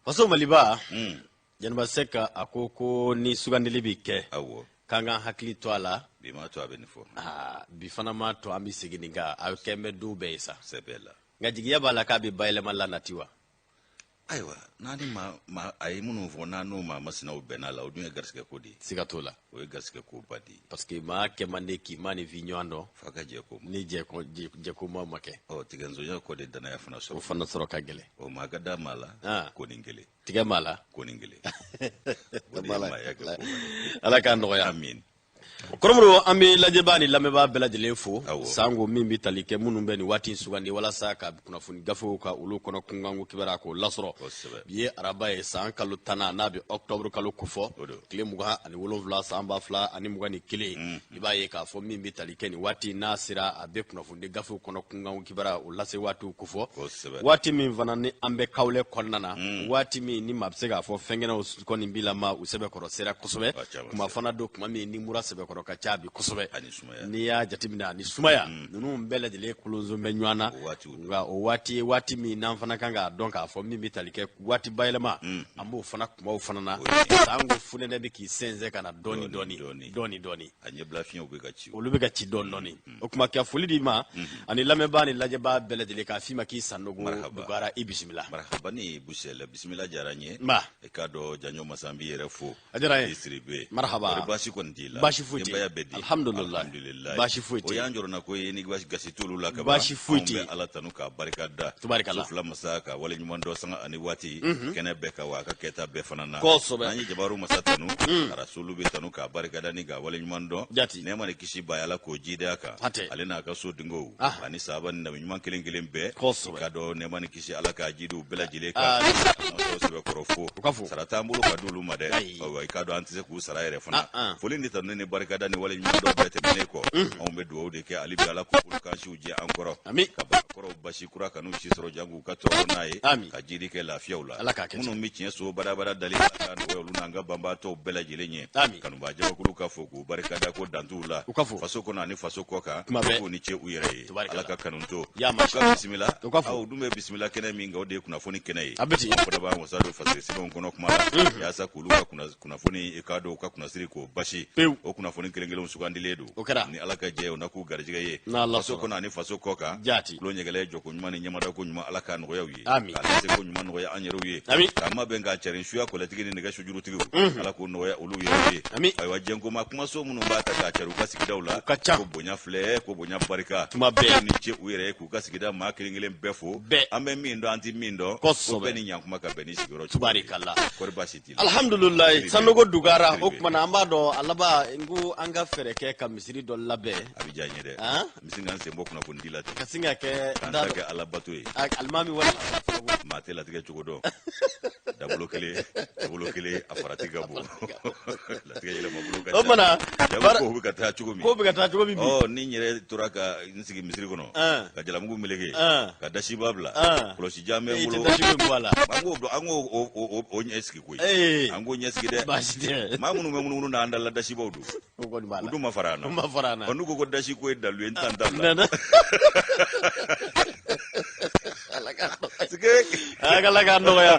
Faso Maliba Janaba Seka akoko ni sugandili bi kɛ kanga hakili to ala bi ma to abenifo bi fana ma to ambi sigininga a kembe du be sa sebela ngajigiya bala ka bi baylema la natiwa aywa nani ma ay munu fo nanu ma masina u benala o dun garske ko di sigatola o garske ko badi parce que ma kemande ki mani vignando faka je ko ni je ko ma make o tiganzo ya ko de dana ya fana so o fana soro ka gele o magada mala ko ningele tiga mala ko ningele ala ka no ya amin Koromro ambe lajebani lameba belajelen fo sango min bi talike munun be ni wati sugandi wala sa ka kunafuni gafo ka ulu kono kungangu kibara ko lasro biye araba e san kalo tana na bi octobre kalo kufo kile muga ani wolonvla samba fla ani muga ni kile iba ye ka fo min bi talike ni wati nasira abe kunafuni gafo kono kungangu kibara o lase wati kufo wati min fana ni ambe kawle konnana wati min ni mabse ga fo fengena koni bilama usebe koro sera kosobe kuma fana do kuma min ni mura sebe koro ka cabi kosobe ni ya jatimina ni sumaya nunu mbele dele kulunzo menwana nga o wati mi nan fana kanga donc a fo mi mitalike wati baylema ambo fana kuma fana na sango funene be ki senze kana doni anye blafien obe gachi olu be gachi doni o kuma ka foli di ma ani lameba ni lajeba bele dele ka fima ki sanogo dugara ibismillah marhaba ni busela bismillah jaranye e kado janyo masambi yere fo ajara distribuer marhaba bashi kondila bashi futi alhamdulillah bashi futi o yanjoro na ko yeni bashi gasitulu la ka bashi futi ala tanuka barikada tubarikallah sufla masaka wala nyumando sanga ani wati kene beka wa ka keta be fanana nani jabaru masatanu rasulu be tanuka barikada ni ga wala nyumando ne mane kishi bayala ko jide aka alena ka so dingo ani saban na nyuman kelen be kado ne mane kishi ala ka jidu bela jile ka so be korofo sarata mbulu ka dulu made o kado antise ku saraire fana foli ni tanu ne barikada ni wala nyumando bete meneko on be do de ke ali bi ala ko kan shi uje ankoro ka koro bashi kura kanu shi soro jangu ka to nae ka jidi ke lafiyaula munu mi cien so barabara dali ka no lu nanga bamba to bela jilenye kanu ba jawa kulu ka foku barikada ko dantula faso ko na ni faso ko ka ko ni che uyere ala ka kanunto ka bismillah au dume bismillah kene mi ngode kuna foni kene ko da ba mo sado faso sibon kono kuma ya sa kulu ka kuna foni ikado ka kuna siri ko bashi o kuna foni kelengelo sugandile do ni ala ka je na ku garjiga ye faso ko na ni faso ko ka lo nyegele joko nyuma ni nyamada ko nyuma ala ka no yawi ala se ko nyuma no ya anyero ye kama benga charin shuya ko latigi ni ga shujuru tigu ala ko no ya ulu ye ay wajengo ma kuma so munu ba ta ka charu ka sigidawla ko bonya fle ko bonya barika ni che uire ku ka sigida ma kelengele befo ambe mindo anti mindo ko be ni nyankuma ka be ni sigiro tubarikallah ko basiti alhamdulillah sanogo dugara o kuma na ambado alaba ngu anga fereke ka misiri do labe abijanye de misinga sembo kuna ko ndila te kasinga ke daga ala batoy almami wala matela tige chugodo dablo kele afarati gabu la tige ile mabulu ka o mana ko bi kata chugomi oh ni nyere turaka nsigi misiri kono ka jala mungu milege ka dashi babla klosi jame mulo ango o nyeski koy ango nyeski de mamunu na andala dashi bawdu udu mafarana onugo ko dashi koy dalu en tandala Agalaga no ya.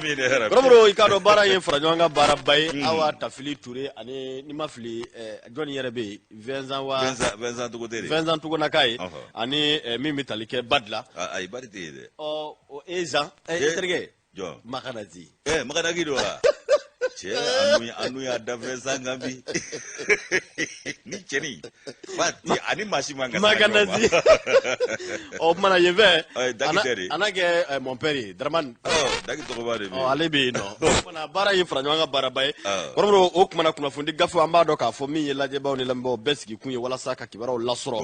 Bro ikado bara ye franjonga bara bay awa tafili touré ani ni mafili Johnny Yerebe Vincent Tugo nakai ani mimi talike badla ay badite de o eza terge jo makanazi makanagi do che anu ya davesa ngambi ni cheni fati ani mashimanga makanazi o mana yeve anage mon père Draman dagi to bari alebi no mana bara yi franywanga bara bay koromro o kuma kuna fundi gafu ambado ka fo mi yelaje bawo ni lambo beski kunye wala saka kibaro lasro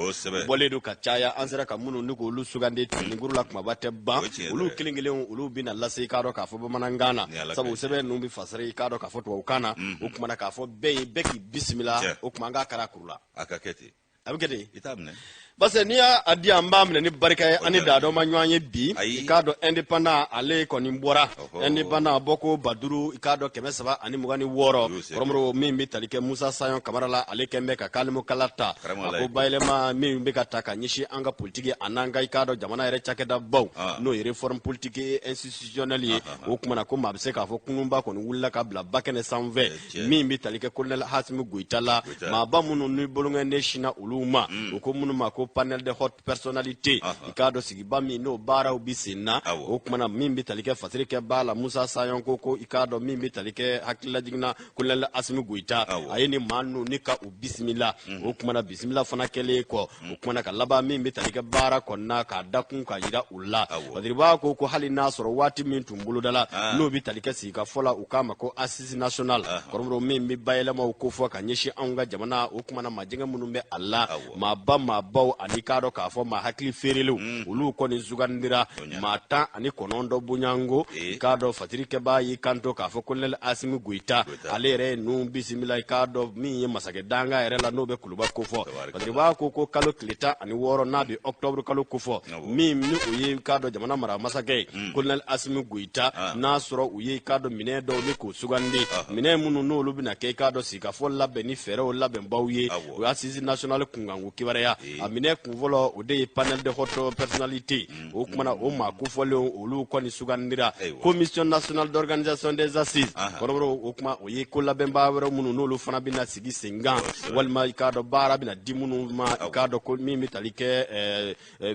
boledo ka chaya ansera ka munu nugo lu sugande ni gurula kuma bate ba ulu kilingile ulu bina lase ka do ka fo manangana sabu sebe numbi fasari ka do ka fo to ukana o kuma na ka fo beki bismillah o kuma nga kara kurula akaketi abukete itamne base ni adi ambamle ni barika ani dado manyanye bi ikado independent ale koni mbora independent boko baduru ikado kemesaba ani mugani woro koromro mimbi talike Musa Sayon Kamarala ale kembe ka kalmu kalata ko baylema mimbi ka taka nyishi anga politiki ananga ikado jamana ere chakeda baw no reform politique institutionnelle o kuma ko mabse ka fo kunumba ko wulla ka bla bakene sanve mimbi talike kolonel Hasimi Goitala ma ba munu ni bolunga neshina uluma ko munu mako panel de hot personnalité ikado sigiba mi no bara ubisina o kuma na mimbi talike fasirike bala Musa Sayon ko ikado mimbi talike hakila jigna kolonel Hasimi Goita ayeni manu nika ubismillah o kuma na bismillah fana kele ko o kuma na kalaba mimbi talike bara konna ka dakun ka yira ulla wadriba ko hali nasoro wati min tumbulu dala no bi talike sika fola ukama ko assise national koromro mimbi bayela ma ko fo ka nyeshi anga jamana o kuma na majinga munumbe Allah ma baw anikado ka fo ma hakli ferelu ulu ko ni zugandira mata ani konondo bunyango ikado fatirike ba yi kanto ka fo kolel Hasimi Goita alere no bismillah ikado mi masake danga erela no be kuluba ko fo wadriba ko kalo klita ani woro na bi octobre kalo ko fo mi uye kado jamana mara masake kolel Hasimi Goita nasoro uye kado mine do ni ko sugandi mine munu no lubina ke kado sika fo labbe ni fere o labbe bawye o assise national kungangu kibareya amine kuvolo o de panel de haute personnalité o kuma o ma ku folo olu ko ni sugandira commission nationale d'organisation des assises korobro o kuma o ye ko labbe mbawre munu no lu fana bina sigi senga walma ikado bara bina dimunu ma ikado ko mi talike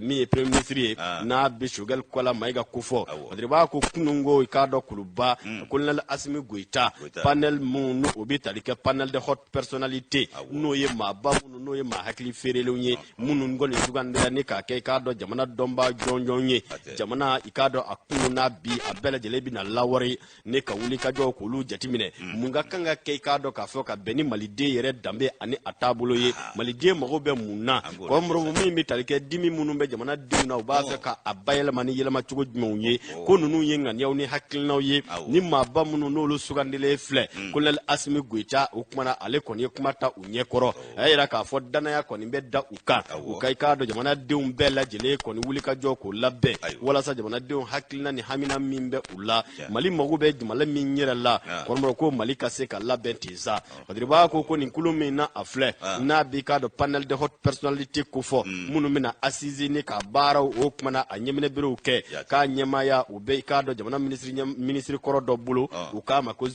mi premier ministre na bishugal kola maiga kufo adriba ko kunungo ikado kuluba kolonel Hasimi Goita panel munu obi talike panel de haute personnalité no ye ma ba munu no ye ma hakli ferelunye munu ngoni sugandira ni ka ke ikado jamana domba jonjonye jamana ikado akunu na bi abela jelebi na lawari ne ka wuli ka jo ko lu jatimine munga kanga ke ikado ka fo ka beni malide yere dambe ani atabulo ye malide mago be munna ko mro mi talike dimi munu be jamana dimna ba ka abayela mani yelama chugo jmonye ko nunu ye ngan yaw ni hakilna ye ni ma ba munu no lu sugandile fle kolel Hasimi Goita o kuma na ale koni kuma ta unye koro ayira ka fo dana ya koni be da uka ikado jamana deum bela jele koni wuli ka joko labbe wala sa jamana deum hakilna ni hamina mimbe ulla mali mago be jamala minyira la kormo ko mali ka se ka labbe tiza adriba ko ni kulumi na afle na bi kado panel de haute personnalité ko fo munu mina assise ni ka bara o kuma na anyemine biro ke ka nyema ya ube kado jamana ministre koro do bulu ukama ko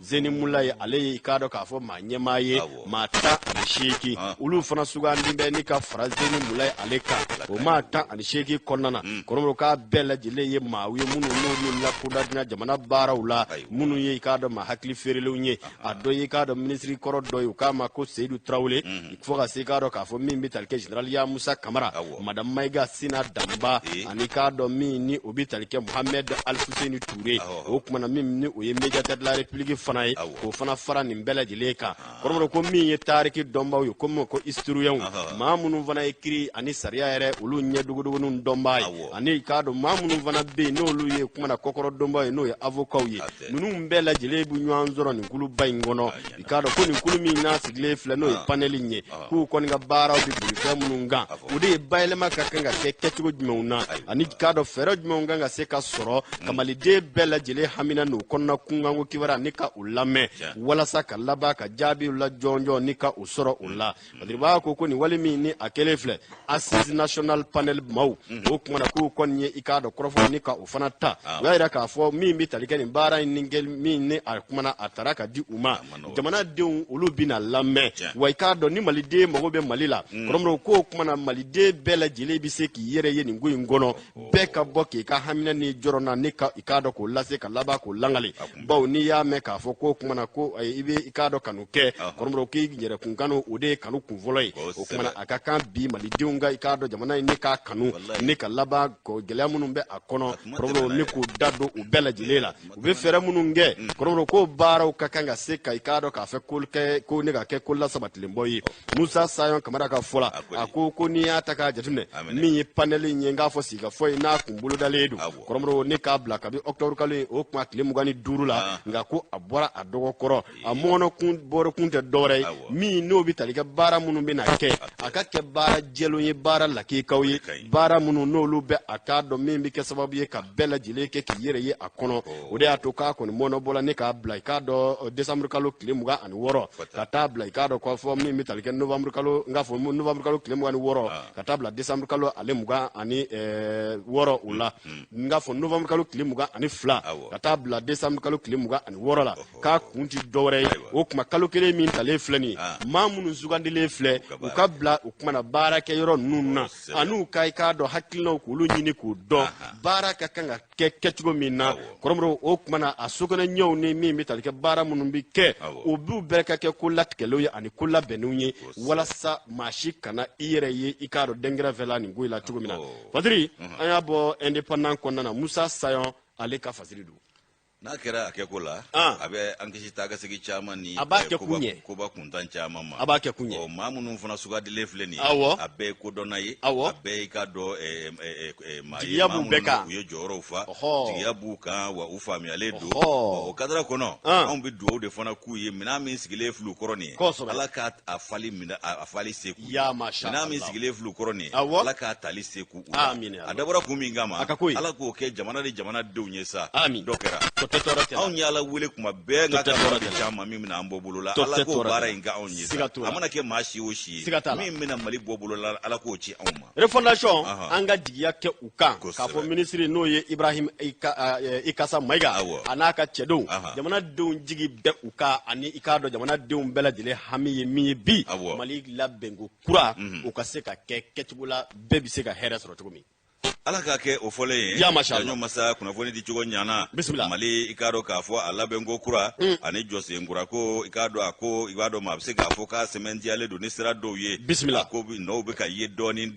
Zeni Mulai ale ikado ka fo ma nyema ye mata ani sheki ulu fana sugandi be ni ka fara Zeni Mulai ale ka o mata ani sheki konnana koromro ka bela jile ye mawi munu no la kuda dina jamana bara ula munu ye ikado ma hakli ferelu nye ado ye ikado ministre koro do ukama ko Seydou Traoré ifo ka se ikado ka fo mimbi talke general ya Musa Kamara madam Maiga Sina Damba ani ikado mi ni obi talke Mohamed Al-Husseini Touré o kuma na mimni o ye médiateur de la République fanaye ko fana fara ni bela jile ka koromro ko mi ye tariki domba yo ko ko historien mamunu fana ekri ani sariya yere ulu nye dugudugu nun domba ani ikado mamunu fana be no lu ye kuma na kokoro domba ye no ye avocat ye nunu bela jile bu nyanzoro ni kulu bayingono ikado ko ni kulu mi na sigle fle no ye paneli nye ku ko ni ga bara bi bu fe mununga ude baylema ka kanga ke ketugo jmeuna ani ikado fero jmeunga nga se ka soro kamali de bela jile hamina no konna kungango kibara nika ulame wala saka laba ka jabi ula jonjo nika usoro ula adriba ko ni walimi ni akelefle assise national panel mau o kuma na ku konye ikado krofo nika ufanata yaira ka fo mimbi talikeni bara ningel minne akuma na ataraka di uma jamana de ulu bina lame wa ikado ni malide mogobe malila kromro ko kuma na malide bela jile bi se ki yere ye ningu ngono beka boke ka hamina ni jorona nika ikado ko lase ka laba ko langali baw ni ya me ka fo ko kuma na ko ibe ikado kanuke koromro ki nyere kunkano ode kanu kunvoloi o kuma na akaka bi malidiunga ikado jamana ni ka kanu ni ka laba ko gelamu numbe akono koromro ni ku dado ubela jilela ube fere mununge koromro ko bara o kakanga seka ikado ka fe kulke ko ni ga ke kulla sabatlimboyi Musa Sayon Kamara ka fola akoko ni ataka jatumne mi paneli nyenga fo siga fo na kumbulu daledu koromro ni ka bla ka bi octobre kali o kuma klimu gani durula nga ko abora adogo koro amono kun boro kun te dore mi no bi talika bara munu be na ke aka ke bara jelo ye bara laki kawye bara munu n'olu be aka do min bi ke sababu ye ka bela jile ke ki yere ye akono o de atoka ko ni mono bola ne ka bla ka do décembre kalo kile muga ani woro ka ta bla ka do ko fo min mi talike novembre kalo nga fo novembre kalo kile muga ni woro ka ta bla décembre kalo ale muga ani woro ula nga fo novembre kalo kile muga ani fla ka ta bla décembre kalo kile muga ani woro la ka kunti dore o kuma kalo kele min tale fleni mamunu zugandile fle u ka bla u kuma na bara ke yoro nunna anu kai ka do hakilno ku lu nyini ku do bara ka kanga ke ketugo minna koromro o kuma na asukona nyaw ni mi mitali ke bara munun bi ke o bu berka ke kullat ke loya ani kulla benunye wala sa mashi kana ire ye ikaro dengra vela ni goila tugo mina fadri anya bo independent konna Musa Sayon ale ka fazili du na kera akekola abe ankishi taga sigi chama ni kuba kuntan chama ma abake kunye o mamunu fana suga dile fleni abe kodona ye abe ikado jiyabu beka uye joro ufa jiyabu ka wa ufa mi aledo o kadra kono on bi duo de fana kuye mina mi sigile flu koroni alaka afali mina afali seku ya masha mina mi sigile flu koroni alaka tali seku adabora kumingama alako ke jamana de jamana de unyesa dokera on yala wele kuma be nga ka chama mimi na mbobulu la ala ko bara inga on yesa amana ke mashi oshi mimi na mali bobulu la ala ko chi on ma refondation anga digiya ke ukan ka fo ministre no ye Ibrahim Ikasa Maiga anaka chedo jamana deun jigi be uka ani ikado jamana deun bela dile hami mi bi mali labengo kura o ka se ka ke ketubula be bi se ka heres rotumi ala ka ke o fole ya mashallah masa kuna foni di chugo nyana mali ikado ka fo ala bengo kura ani jose ngura ko ikado ako igado mabse ka fo ka sementi ale do ni sira do ye ko bi no be ka ye doni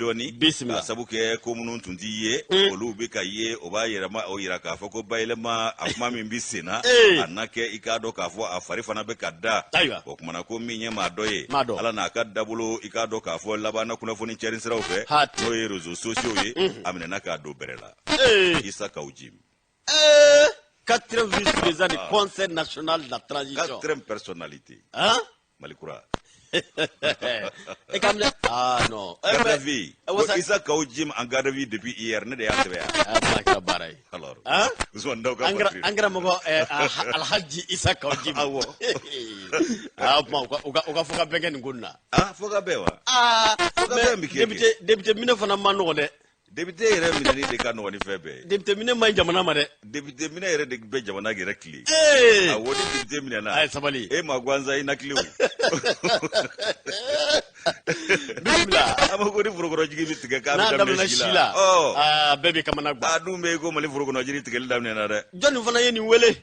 sabu ke ko munun tundi ye olu be ka ye o ba yera ma o yera ka fo ko baile ma afuma min bisena anake ikado ka fo afari fana be ka da o kuma na ko minye ma doye ala na ka dabulo ikado ka fo labana kuna foni cherin sira o fe no ye rezo sociaux ye amina naka do berela Issa Kaoujim 4e vice-président du Conseil national de la transition 4e personnalité Malikura et comme non Gardavi Issa Kaoujim en Gardavi depuis hier ne de yatebe alors angra mogo alhaji Issa Kaoujim uka foka begen nguna foka bewa député mine fana mano de député yere minani de kanu wani febe député mine may jamana ma de député mine yere de be jamana gi rekli wodi député mine na ay sabali ma gwanza ina kliu bismillah ama di furugoro jigi bi tige ka na dam na shila bebe kamana gba adu me ko mali furugoro jigi tige dam ne na de joni fana yeni wele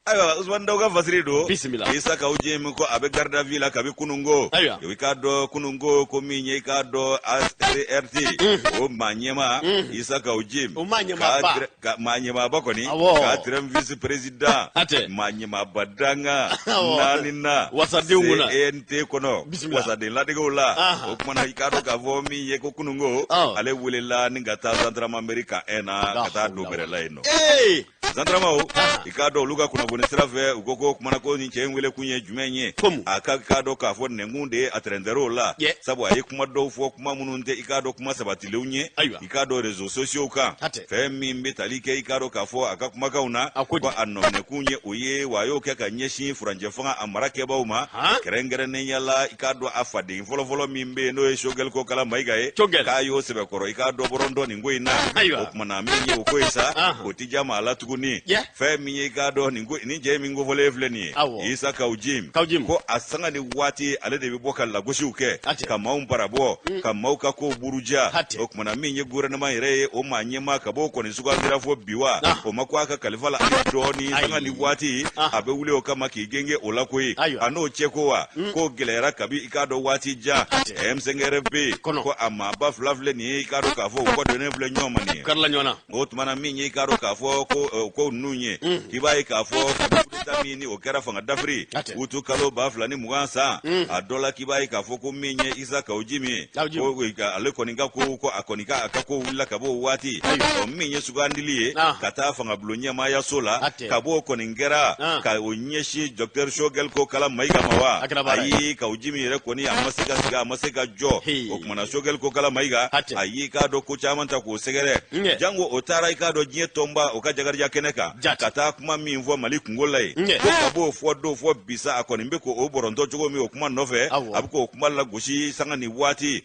aywa Usman Dawga fasiri do bismillah Issa Kaoujim ko abe garda villa kabi kunungo yo ikado kunungo ko minye ikado ACRT o manyema Issa Kaoujim ka manyema ba ko ni ka trem vice president manyema badanga nanina wasade nguna ente kono wasade la de gola o kuma na ikado ka vo minye ko kunungo ale wele la ngata Central America ena kata do berela ino Central Mao ikado luga kuna sirafe ukoko kumana ko ni chengwele kunye jumenye akakado ka fo nengunde atrendero la sabu ayi kuma do fo kuma mununte ikado kuma sabatile unye ikado réseaux sociaux ka femi mbetalike ikado ka fo akakuma kauna ko annomne kunye oye wayo kaka nyeshi franje fanga amarake bauma kerengere ne yala ikado afade folo mimbe no shogel ko kala maigae kayo sebe koro ikado borondo ni ngoina okuma na minye ukoisa otijama ala tuguni femi ikado ni ni jemi ngo vole vleni Issa Kaoujim ko asanga ni wati ale de biboka la goshuke kama umparabo kama ukako buruja okmana minye gouvernement ire o manyema kaboko ni suka ndira fo biwa o makwaka kalivala adoni sanga ni wati abe wule o kama kigenge olakoi ano chekowa ko gelera kabi ikado wati ja MCNRP ko ama ba flavle ni ikado kafo ko done vle nyoma ni karla nyona otmana minye ikado kafo ko nunye kibai kafo kabita mini o kera fanga dafri utu kalo ba fulani mugansa a dola kibai ka foko minye isa ka ujimi ko ga ale koninga ko akonika akako willa kabo wati o minye sugandili kata fanga blunya maya sola kabo koningera ka onyeshi Dr. Shogel ko kala maiga mawa ayi ka ujimi re koni amasega jo o kuma Shogel ko kala maiga ayi ka do ko chamanta ko segere jango otara ka do nye tomba o ka jagarja keneka kata kuma mi mvo mali kungolai ko kabo fo bisa akoni mbeko o boronto jogo mi o kuma nove abuko kuma la goshi sanga ni wati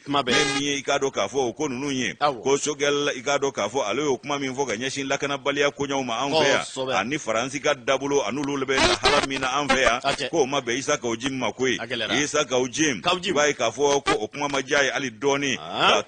mi ikado kafo ko nununye ko Shogel ikado kafo ale o kuma mi mvo ganyeshin lakana balia ko nyoma anfea ani faransi ka dabulo anulu lebe na halamina anfea ko ma be isa ka ujim makoi isa ka ujim bai kafo ko o kuma majai ali doni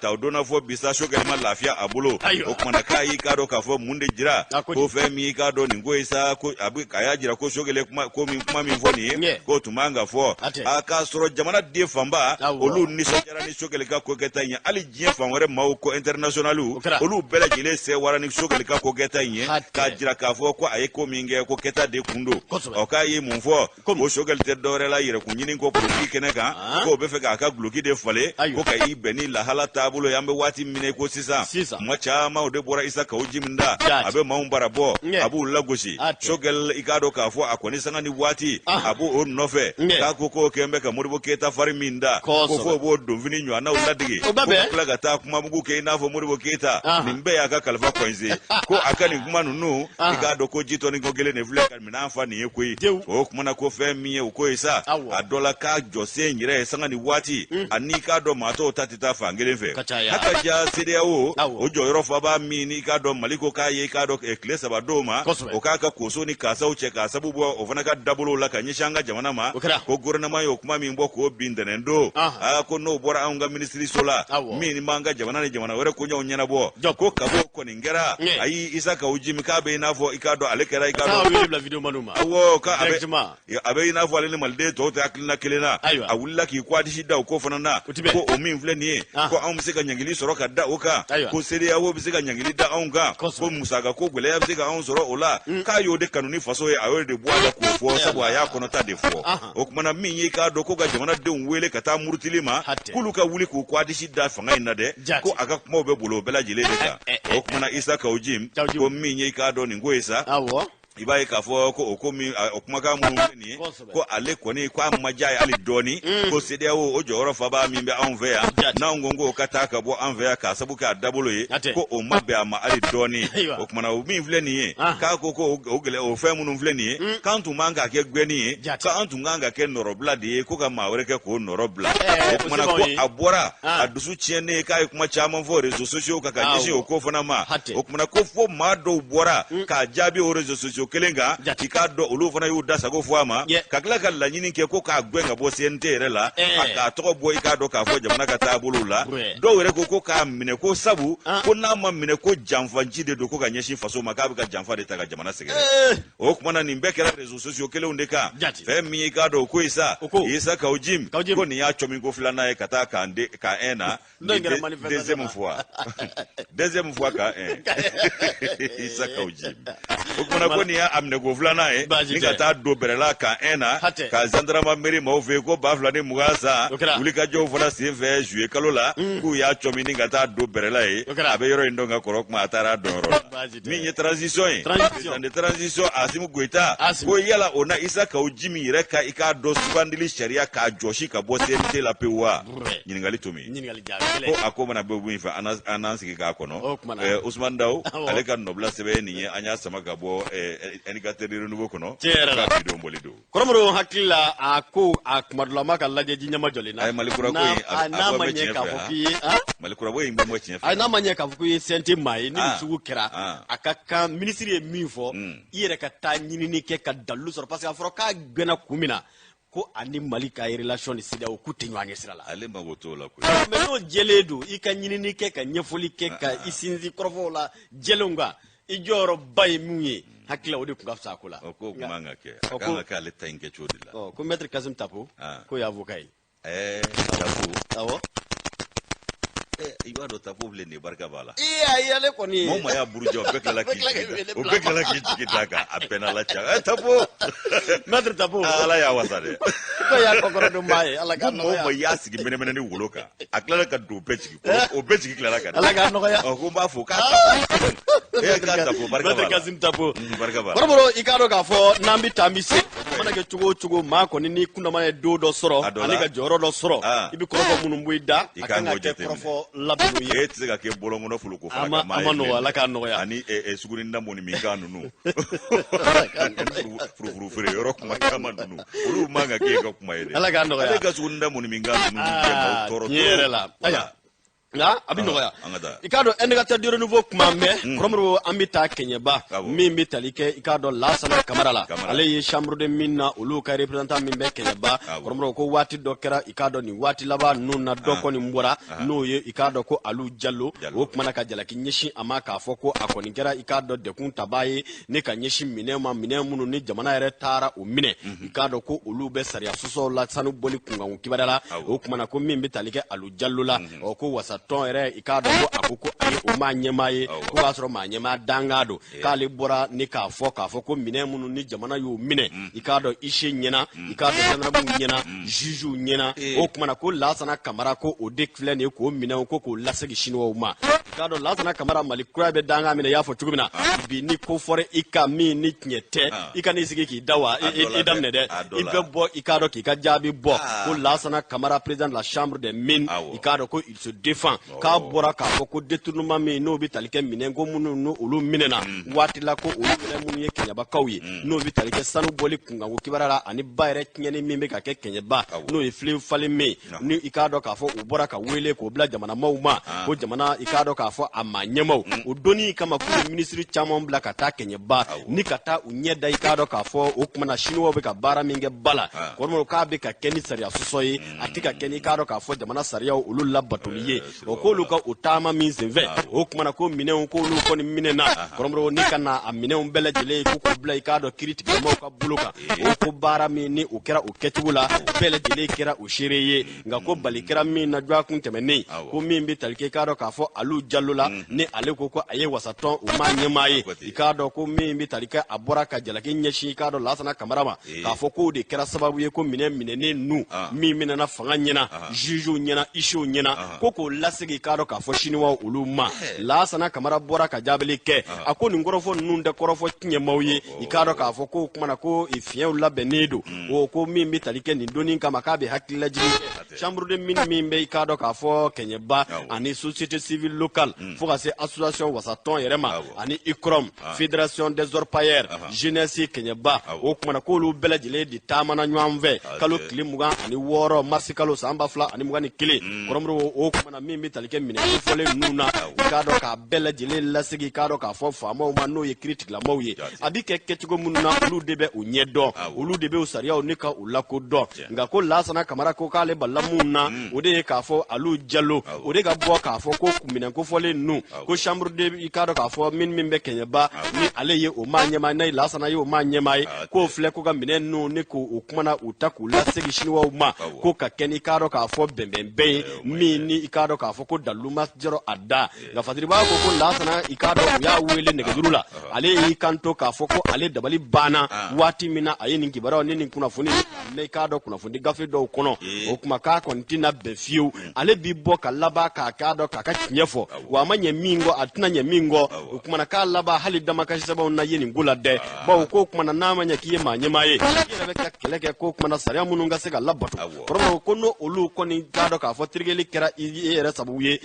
ta dona fo bisa Shogel ma lafia abulo o kuma na kai ikado kafo munde jira ko fe mi ikado ni ngo isa ko abu kaya jira ko Shogel kuma ko mi kuma mi mvo ni ko tumanga fo aka soro jamana de famba olu ni sojara ni Shogel ka ko getanya ali jien famore mawo ko internationalu olu bela jile se wara ni Shogel ka ko getanya ka jira ka fo ko ay ko minge ko keta de kundo o ka yi mumfo ko Shogel te dore la yire kunyini ko ki keneka ko be fe ka gluki de fale ko ka yi beni la hala tabulo yambe wati mine ko sisa macha ma o de bora isa ka ujiminda abe maumbara bo abu lagoshi Shogel ikado ka fo akoni sanga ni wati abu on nofe ka ko kembe ka muribo keta fariminda ko fo bo do vini nyu ana uladigi ko klaga ta kuma mugu ke na fo muribo keta nimbe ya ka kalfa kwenzi ko akani kuma nunu ikado ko jito ni gogele ne vle kan mina afa ni ekoi o kuma na ko fe miye ko isa adola ka jose nyire sanga ni wati anika do mato tatita fangele fe haka ja sidiawo o joyoro fa ba mini ka do maliko ka ye ka do eklesa ba doma o kaka koso ni kasa uche ka sabubu o fana ka dabulo la ka nyishanga jamana ma ko gurna ma yo kuma mi mbo ko bindenendo ko no bora anga ministry sola mini manga jamana ni jamana wore ko nyaw nyana bo ko kabo ko ningera ayi isa ka ujimi ka be na fo ikado alekera ikado la video manuma awo ka abe na fo ale malde to ta aklina kelena awulla ki kwadi shida ko fana na ko o min vle ni ko am sika nyangili soro ka da oka ko seri awo bisika nyangili da onga ko musaga ko gwele ya bisika on soro ola ka yo de kanuni faso ya ayo de boada ko fo sabo ya ko nota de fo o kuma na min yi ka do ko ga jamana de wele kata murtilima kulu ka wuli ko kwadi shida fanga ina de ko aka kuma be bolo bela jile de ka o kuma na isa ka ujim ko min yi ka do ni ngoisa ibai ka fo ko okomi okumaka mu ni ko ale ko ni ko amajai ali doni ko sede o joro fa ba mi be anvea na ngongo kata ka bo anvea ka sabuka dabulo yi ko o mabe ama ali doni okumana o mi vle ni ka ko ogele o fe mu vle ni ka ntu manga ke gbe ni ka ntu nganga ke norobla de ko ka mawre ke ko norobla okumana ko abora adusu chiene ka kuma chama fo rezo socio ka ka nyishi o ko fona ma okumana ko fo ma do bora ka jabi o rezo socio kelenga ikado olufana yuda sago fuama kakla kala nyini ke ko ka gwenga bo sente rela aka to bo ikado ka fo jamana ka tabulula do were ko ka mine ko sabu ko na ma mine ko jamfa njide do ko ka nyeshi faso makabi ka jamfa de taga jamana segere o kuma na nimbekera rezo socio kele undeka fe mi ikado ko isa ka ujim ko ni ya chomi ko filana e kata ka ande ka ena deuxième fois ka isa ka ujim o kuma ko ni amne go flana ni kata do berela ka ena ka zandrama meri mo fe ko ba flane mugasa uli ka jo fona se fe juer kalola ku ya chomi ni kata do berela abe yoro indonga korok ma atara doro mi nye transition de transition asimu goita ko yala ona isa ka ujimi reka ika do subandili sharia ka joshi ka bo sente la pewa nyingali tumi ko akoma na bebu ifa anansi ka kono Usman Daw aleka nobla sebe ni anya sama ka bo eni ka teriru nugo kono ka bido mbolido koromro hakilla ako akmadula maka laje jinyama jolina ay malikura ko na manye ka fuki malikura bo imbo mo chinfa ay na manye ka fuki sente mai ni sugu kira akaka ministry minfo ire ka ta nyini ke ka dalu sor parce que afro ka gbena kumina ko ani malika relation ni sida o kutenywanye sirala ale magoto la ko mais no jeledo ika nyini ke ka nyefoli ke ka isinzi krovola jelonga ijoro bay muye hakila odi kungafsa kula ko kumanga ke akanga ka le tanke chodila ko maître Kazim Tapo ko ya avocat Tapo awo ibado tapo vile ni barka bala iya le koni moma ya burujo bekla ki o bekla ki kitaka apena la cha tapo madre tapo ala ya wasade ko ya kokoro do mai ala ka no moma ya sigi mene ni woloka akla ka do pechiki o pechiki kla ka ala ka no ya ko ba fo ka e ka tapo barka bala kazim tapo barka bala koroboro ikado ka fo nambi tambise mana ke chugo ma ko ni kuna ma do soro ani ka joro do soro ibi korofo munum buida akanga ke korofo labu ye tsega ke bolongo no fuluko fa ka mai amano ala ka no ya ani suguri ndambo ni minganu nu furu furu yoro kuma kama nu ulu manga ke ka kuma ile ala ka no ya ala ka suguri ndambo ni minganu nu ke ma toro yerela aya nga abino ya ikado enegata diro nouveau kuma me kromro ambita kenyeba mimbi talike ikado lasana kamarala ale ye chambre de minna ulu ka representant mimbe kenyeba kromro ko wati dokera ikado ni wati laba nuna doko ni mbora no ye ikado ko alu jallo o kuma na ka jala kinyeshi amaka foko akoni kera ikado de kun tabaye ne ka nyeshi minema minemu ni jamana yere tara o mine ikado ko ulu be saria suso la sanu boli kunga kibadala o kuma na ko mimbi talike alu jallo la o ko wasa ton ere ikado ko akoko ayi o ma nyema ye ko asoro ma nyema dangado kale bora ni ka fo ko mine munu ni jamana yo mine ikado ishe nyena ikado sanrabu nyena juju nyena o kuma na ko lasana kamara ko o dekfle ne ko mine ko lasegi shinwa ma ikado lasana kamara mali krabe danga mine ya fo chugumina bi ni ko fore ikami ni nyete ikani sigi ki dawa idamne de ibe bo ikado ki ka jabi bo ko lasana kamara président de la chambre des mines ikado ko il se défend ka bora ka ko détournement mi no bi talike minengo munu no olu minena wati la ko olu munu ye kenyaba kawye no bi talike sanu boli kunga ko kibarara ani bayre nyene mimbe ka ke kenyaba no e fle fale me ni ikado ka fo ubora ka wele ko bla jamana mauma ko jamana ikado ka fo amanyemo o doni kama ko ministry chamon bla ka ta kenyaba ni kata unyeda ikado ka fo o kuma na shinwo be ka bara minge bala ko mo ka be ka keni saria sosoyi atika keni ikado ka fo jamana saria olu la batoliye o ko luka utama minzinve o kuma na ko mine ko lu ko ni mine na koromro ni kana amine umbele jele ko ko bla ikado critique mo ka buluka o ko bara mi ni o kera o ketugula bele jele kera o shireye nga ko balikera mi na jwa kun temeni ko mi mbi talike ikado ka fo alu jallula ni ale ko aye wasaton o ma nyemaye ikado ko mi mbi talike abora ka jalake nyeshi ikado lasana kamarama ka fo ko de kera sababu ye ko mine ne nu mi mine na fanga nyena juju nyena isho nyena ko lasigi ikado ka fo shiniwa uluma lasana kamara bora ka jabeli ke akoni ngorofo nunde korofo tinye mauye ikado ka fo ko kuma na ko ifien ula benedo o ko mimbi talike ni doni kama kabe hakila jini chambre de mine mimbe ikado ka fo kenyeba ani société civile locale fo ka se association wasaton yerema ani ikrom fédération des orpailleurs jeunesse kenyeba o kuma na ko lu belajile di tamana nywamve kalo klimuga ani woro marsikalo samba fla ani mugani kili koromro o kuma na mimbi talike mine fole nuna ikado ka bela jile lasigi ikado ka fo famo ma no ye critique la mawye abike ketugo munna ulu debe unyedo ulu debe usaria onika ulako do nga ko lasana kamara ko kale balamuna ode ka fo alu jallo ode ga bo ka fo ko kumina ko fole nu ko chambre de ikado ka fo min mimbe kenyeba ni aleye o manyema na lasana yo manyema ko fle ko ga mine nu ne ko okumana utaku lasigi shinwa ma ko ka keni ikado ka fo bembembe mi ni ikado ka fo ko daluma jero ada nga fadiri ba ko lasana ikado ya wele ne gurula ale ikanto ka fo ko ale dabali bana wati mina ayeni kibara ni kuna funi ne ikado kuna fundi gafe do kono o kuma ka kontina befiu ale bi bo ka laba ka kado ka nyefo wa manye mingo atuna nye mingo o kuma na ka laba hali dama ka seba na yeni ngula de ba ko kuma na nama nya kiye manye maye yere be ka keleke ko kuma na saria mununga se ka labato promo ko no olu ko ni kado ka fo tirgeli kera yere sabuye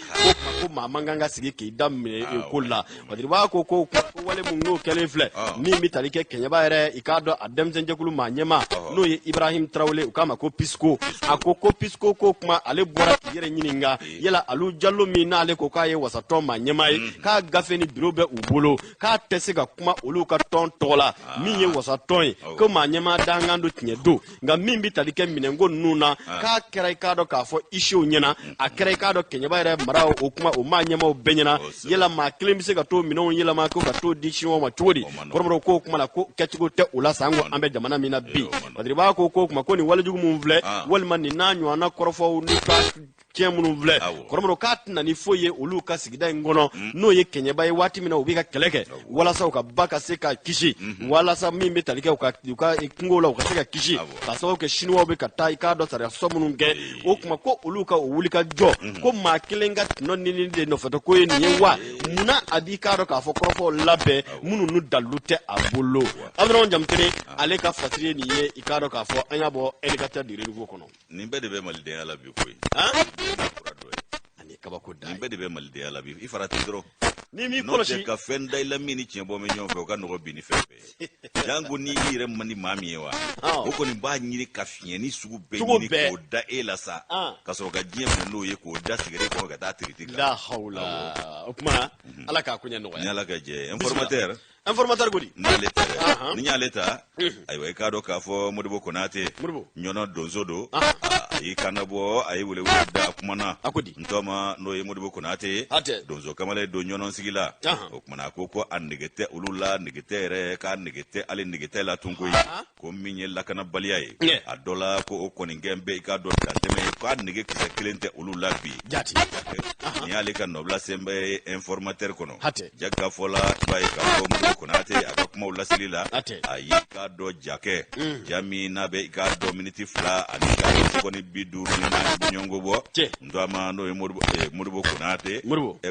ko mamanga sigi ki damme ko la fadiri ba ko wale mungo kele fle ni mitalike kenyaba yere ikado adem zenjekulu manyema no ye Ibrahim Traoré ukama ko pisco akoko pisco ko kuma ale bora yere nyininga yela alu jallo mi na ale ko kaye wasato manyema ka gafeni birobe ubolo ka tesega kuma olu ka ton tola mi ye wasato ko manyema dangando tinyedo nga mimbi talike minengo nuna ka kera ikado ka fo isho nyena akera ikado kenyaba yere marao okuma o manyema o benyana yela ma klimbise ka to minon yela ma ko ka to dishinwa ma chodi koromro ko kuma la ko ketiko te ula sango ambe jamana mina bi badriba ko kuma ko ni wala jugu mum vle wal man ni nanyo ana korofo ni tiɲɛ minnu filɛ kɔrɔmɔrɔ k'a tɛna ni foyi ye olu ka sigida in kɔnɔ n'o ye kɛɲɛba ye waati min na u bɛ ka kɛlɛ kɛ walasa u ka ba ka se ka kisi walasa min bɛ tali kɛ u ka kungo la u ka se ka kisi ka sababu kɛ siniwaw bɛ ka taa i k'a dɔn sariya sɔ minnu kɛ o tuma ko olu ka o wuli ka jɔ ko maa kelen ka tɔnɔ ɲini de nɔfɛtɔ ko ye nin ye wa munna a b'i k'a dɔn k'a fɔ kɔrɔfɔw labɛn minnu n'u dalilu tɛ a bolo Abiram Jamtini ale ka fasiri ye nin ye i k'a dɔn k'a fɔ an y'a bɔ éducateur du renouveau kɔnɔ nin bɛɛ de bɛ malidenya la bi koyi ani kabako da nin bɛɛ de bɛ malidenya la bi i farati dɔrɔn ni mi kɔlɔsi ka fɛn da i la min ni tiɲɛ bɔ mɛ ɲɔgɔn fɛ o ka nɔgɔ bi ni fɛn bɛɛ jango ni i yɛrɛ man di maa min ye wa o kɔni b'a ɲini ka fiɲɛni sugu bɛɛ ɲini k'o da e la sa ka sɔrɔ ka diɲɛ minɛ n'o ye k'o da sigɛrɛ kɔrɔ ka taa tiriti kan la hawla o kuma ala k'a koɲɛ nɔgɔya ni ala ka jɛ informateur godi n'ale tɛ ni y'ale ta ayiwa i k'a dɔn k'a fɔ Modibo Konate ɲɔnɔ donso don a y'i kanna bɔ a ye wele da kumana ntɔma n'o ye Modibo Konate donso kamalen don ɲɔnɔ sigi la o kumana ko a nege tɛ olu la nege tɛ yɛrɛ k'a nege tɛ ale nege tɛ la tun koyi ko min ye lakanabaliya ye a dɔ la ko o kɔni gɛn bɛ i k'a dɔn dantɛmɛ ye k'a nege kisɛ kelen tɛ olu la bi ni y'ale ka nɔbila sen bɛ informateur kɔnɔ Jaka fɔla i b'a ye k'a fɔ Modibo Konate a ka kumaw laseli la a y'i k'a dɔn jakɛ ja min n'a bɛ i k'a dɔn miniti 2 ani k'a seconde 54 bɛ ɲɔgɔn bɔ ntɔma n'o ye Modibo Konate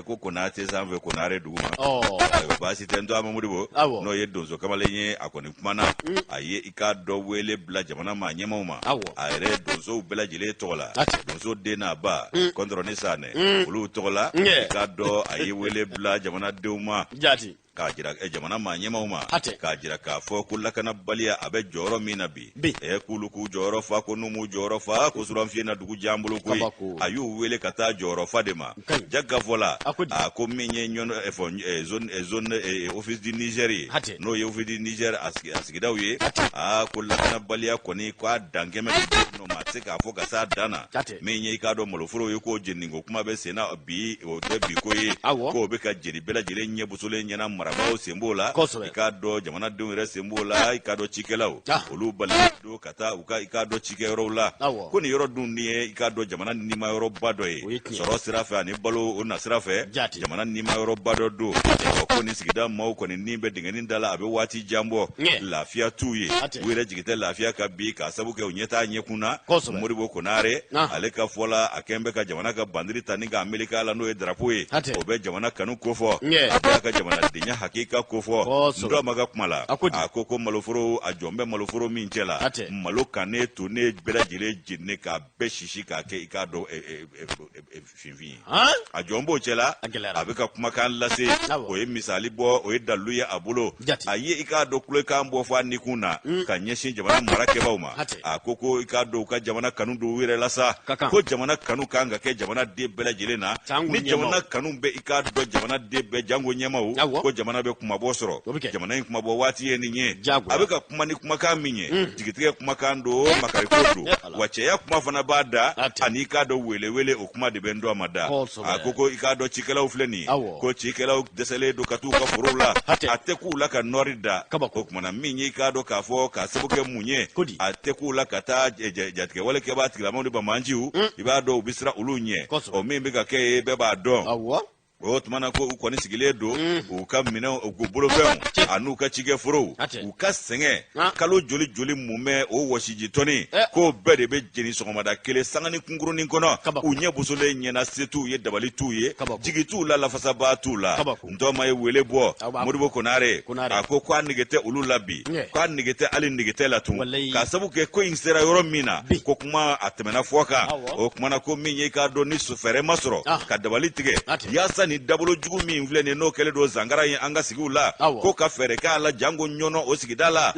ko Konate sanfɛ Konare duguma baasi tɛ ntɔma Modibo n'o ye donso kamalen ye a kɔni kumana a ye i k'a dɔn wele bila jamana maa ɲɛmaw ma a yɛrɛ donsow bɛɛ lajɛlen tɔgɔ la donso den n'a ba Kɔntoroni Sanɛ olu tɔgɔ la i k'a dɔn a ye wele bila jamanadenw ma k'a jira jamana maa ɲɛmaw ma k'a jira k'a fɔ ko lakanabaliya a bɛ jɔyɔrɔ min na bi k'ulu k'u jɔyɔrɔ fa ko n'u m'u jɔyɔrɔ fa ko suranfiye na dugu jan bolo koyi a y'u wele ka taa jɔyɔrɔ fa de ma Jaka fɔla ko min ye zone office du Niger ye n'o ye office du Niger a sigidaw ye ko lakanabaliya kɔni k'a dankɛmɛ no ma se k'a fɔ ka s'a dan na min ye i k'a dɔn maloforow ye k'o jeniko kuma bɛ sen na bi o tɛ bi ko ye k'o bɛ ka jeli bɛɛ lajɛlen ɲɛbosolen ɲɛna marabagaw sen b'o la i k'a dɔn jamanadenw yɛrɛ sen b'o la i k'a dɔn cikɛlaw olu bali don ka taa i k'a dɔn cikɛyɔrɔw la ko nin yɔrɔ dun ni ye i k'a dɔn jamana nimayɔrɔba dɔ ye sɔrɔ sira fɛ ani balo o na sira fɛ jamana nimayɔrɔba dɔ don ko nin sigida maaw kɔni ni bɛ dingɛnin da la a bɛ waati jan bɔ lafiya t'u ye u yɛrɛ jigi tɛ lafiya ka bi k'a sabu kɛ u ɲɛ t'a ɲɛkun na Modibo Konare ale ka fɔla a kɛn bɛ ka jamana ka bandiri ta ni k'a meleka la n'o ye drapeau ye o bɛ jamana kanu kofɔ a bɛ ka jamanadenya hakika kofɔ ndɔma ka kuma la a ko maloforo a jɔn bɛ maloforo min cɛ la malo kanne to ne bɛɛ lajɛlen jeni k'a bɛɛ sisi k'a kɛ i k'a dɔn finfin ye a jɔn b'o cɛ la a bɛ ka kumakan lase o ye misali bɔ o ye dalilu ye a bolo a ye i k'a dɔn kulekan bɔ fɔ a nikun na ka ɲɛsin jamana marakɛbaaw ma a ko i k'a dɔn u ka jamana kanu don u yɛrɛ la sa ko jamana kanu kan ka kɛ jamana den bɛɛ lajɛlen na ni jamana kanu bɛ i k'a dɔn jamana den bɛɛ jango ɲɛmaw ko jamana bɛ kumabɔ sɔrɔ jamana in kumabɔ waati ye nin ye a bɛ ka kuma ni kumakan min ye jigitigɛ kumakan don makariko don wa cɛya kuma fana b'a da ani k'a dɔn welewele o kuma de bɛ ndɔ ma da a ko i k'a dɔn cikɛlaw filɛ nin ye ko cikɛlaw dɛsɛlen don ka t'u ka forow la a tɛ k'u la ka nɔɔri da o kumana min ye i k'a dɔn k'a fɔ k'a sabu kɛ mun ye a tɛ k'u la ka taa jatigɛ wale kɛbaa tigilamaaw ni bamanciw i b'a dɔn u bɛ siran olu ɲɛ o min bɛ ka kɛ ye bɛɛ b'a dɔn o tumana ko u kɔni sigilen don u ka minɛw u bolofɛnw a n'u ka cikɛ forow u ka sɛgɛn kalo joli mun bɛ o wɔsiji tɔni k'o bɛɛ de bɛ jeni sɔgɔmada kelen sanga ni kunkurunin kɔnɔ u ɲɛ bosolen ɲɛna se t'u ye dabali t'u ye jigi t'u la lafasaba t'u la ntɔma ye wele bɔ Modibo Konare a ko k'a nege tɛ olu la bi k'a nege tɛ hali nege tɛ la tun k'a sabu kɛ ko in sera yɔrɔ min na ko kuma a tɛmɛna fɔ kan o kumana ko min ye k'a dɔn ni fɛɛrɛ ma sɔrɔ ka dabali tigɛ yaasa ni dabolo jugu min filɛ nin n'o kɛlen don zangara ye an ka sigiw la ko ka fɛɛrɛ k'a la jango ɲɔnɔ o sigida la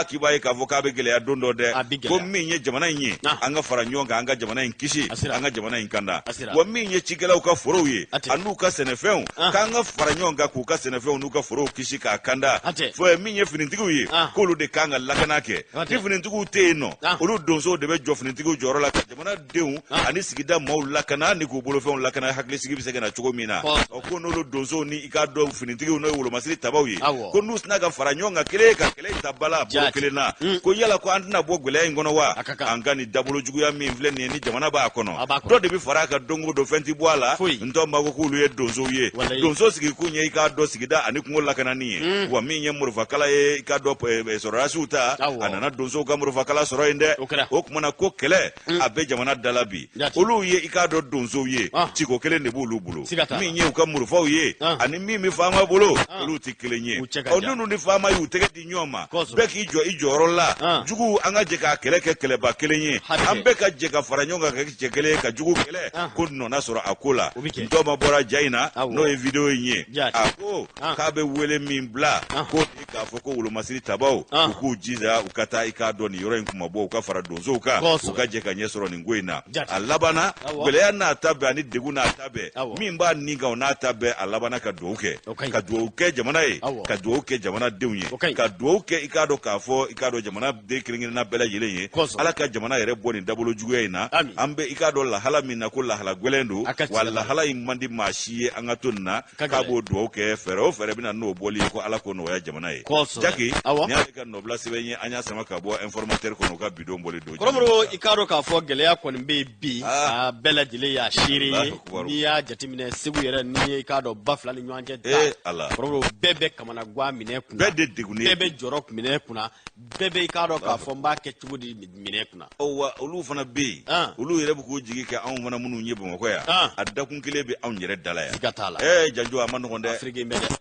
k'i b'a ye k'a fɔ k'a bɛ gɛlɛya don dɔ dɛ ko min ye jamana in ye an ka fara ɲɔgɔn kan an ka jamana in kisi an ka jamana in kanda wa min ye cikɛlaw ka forow ye a n'u ka sɛnɛfɛnw k'an ka fara ɲɔgɔn kan k'u ka sɛnɛfɛnw n'u ka forow kisi k'a kanda fɔ min ye finitigiw ye k'olu de kan ka lakana kɛ ni finitigiw tɛ yen nɔ olu donsow de bɛ jɔ finitigiw jɔyɔrɔ la ka jamanadenw ani sigida maaw lakana ni k'u bolofɛnw lakana hakilisigi bɛ se ka na cogo min na o ko n'olu donso ni i ka dɔn finitigiw n'o ye wolomasiri tabaw ye ko n'u sina ka fara ɲɔgɔn kan kelen ka kɛlɛ ta bala bolo kelen na ko yala ko an tɛna bɔ gwɛlɛya in kɔnɔ wa an ka nin dabolo juguya min filɛ nin ye ni jamana b'a kɔnɔ dɔ de bɛ fara a kan don o don fɛn ti bɔ a la n tɔ ma ko k'olu ye donsow ye donso sigi kun ye i k'a dɔn sigida ani kungo lakanani ye wa min ye murufakala ye i k'a dɔn sɔrɔdasiw ta a nana donsow ka murufakala sɔrɔ yen dɛ o kumana ko kɛlɛ a bɛ jamana dala bi olu ye i k'a dɔn donsow ye ciko kelen de b'olu bolo min ye u ka murufaw ye ani min bɛ faama bolo olu tɛ kelen ye n'u ni faama y'u tɛgɛ di ɲɔgɔn ma bɛɛ k'i jɔ i jɔyɔrɔ la jugu an ka jɛ k'a kɛlɛ kɛ kɛlɛba kelen ye an bɛɛ ka jɛ ka fara ɲɔgɔn kan ka kɛ cɛ kelen ye ka jugu kɛlɛ ko nɔna sɔrɔ a ko la ntɔma bɔra ja in na n'o ye video in ye a ko k'a bɛ wele min bila ko k'a fɔ ko wolomasiri tabaw u k'u jija u ka taa i k'a dɔn nin yɔrɔ in kuma bɔ u ka fara donsow kan u ka jɛ ka ɲɛ sɔrɔ nin ko in na a labanna gɛlɛya n'a ta bɛɛ ani degun n'a ta bɛɛ min b'a nin kan o n'a ta bɛɛ a labanna ka dugawu kɛ ka dugawu kɛ jamana ye ka dugawu kɛ jamanadenw ye ka dugawu kɛ i k'a dɔn k'a fɔ i k'a dɔn jamanaden kelen-kelenna bɛɛ lajɛlen ye ala ka jamana yɛrɛ bɔ nin dabolo juguya in na an bɛ i k'a dɔn lahala min na ko lahala gwɛlɛn don wa lahala in man di maa si ye an ka to nin na k'a b'o dugawu kɛ fɛɛrɛ o fɛɛrɛ bɛna n'o bɔli ye ko ala k'o nɔgɔya jamana ye jaki ni y'ale ka nɔbila sɛbɛn ye an y'a sama ka bɔ informateur kɔnɔ u ka bidon bɔli don kɔrɔmɔrɔ i k'a dɔn k'a fɔ gɛlɛya kɔni bɛ bi a bɛɛ lajɛlen y'a seere ye n'i y'a jateminɛ segu yɛrɛ n'i ye i k'a dɔn ba fila ni ɲɔgɔn cɛ da kɔrɔmɔrɔ bɛɛ bɛ kamana gan minɛ kunna bɛɛ de degunnen bɛɛ bɛ jɔrɔ minɛ kunna bɛɛ bɛ i k'a dɔn k'a fɔ n b'a kɛ cogo di minɛ kunna wa olu fana bɛ yen olu yɛrɛ bɛ k'u jigi kɛ anw fana minnu ye bamakɔ yan a dakun kelen bɛ anw yɛrɛ dala yan siga t'a la janjo a ma nɔgɔn dɛ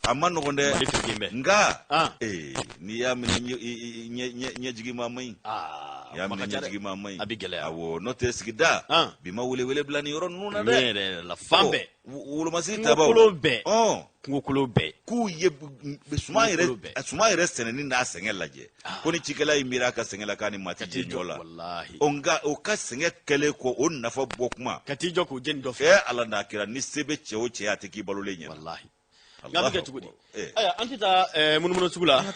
a ma nɔgɔn dɛ nka n'i y'a minɛ ɲɛjigi maa ma ɲi y'a minɛ ɲɛjigi maa ma ɲi a bɛ gɛlɛya awɔ n'o tɛ sigida bi ma welewele bila nin yɔrɔ ninnu na dɛ yɛrɛ la fan bɛɛ wolomasiri tabaw kungokolo bɛɛ k'u ye suma yɛrɛ sɛnɛni n'a sɛgɛn lajɛ ko ni cikɛla y'i miiri a ka sɛgɛn la k'a ni maa tɛ jɛ ɲɔ la nka o ka sɛgɛn kɛlen kɔ o nafa bɔ kuma ka t'i jɔ k'o jeni dɔ fɛ ala n'a kɛra ni se bɛ cɛ o cɛ a tɛ k'i balolen ɲɛ nka bɛ kɛ cogo di ayiwa an tɛ taa munumunu sugu la ne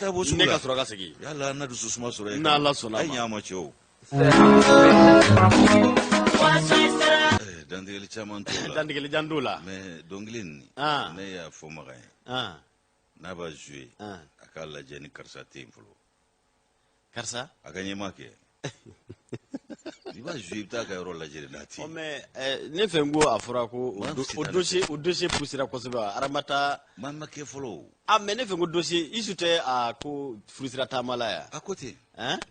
ka sɔrɔ ka segin yala an na dusu suma sɔrɔ yen n'ala sɔnna a ye ɲa ma cɛw dantigɛli caman t'o la dantigɛli jan t'o la mais dɔnkili nin ne y'a fɔ Makan ye n'a b'a jouer a k'a lajɛ ni karisa tɛ yen fɔlɔ karisa a ka ɲɛma kɛ i b'a jouer i bɛ taa ka yɔrɔ lajɛ de n'a tɛ yen mais ne fɛ n ko a fɔra ko o dossier poussera kosɛbɛ aramata maa ma kɛ fɔlɔ mais ne fɛ n ko dossier Isu tɛ a ko furusira taama la yan a ko ten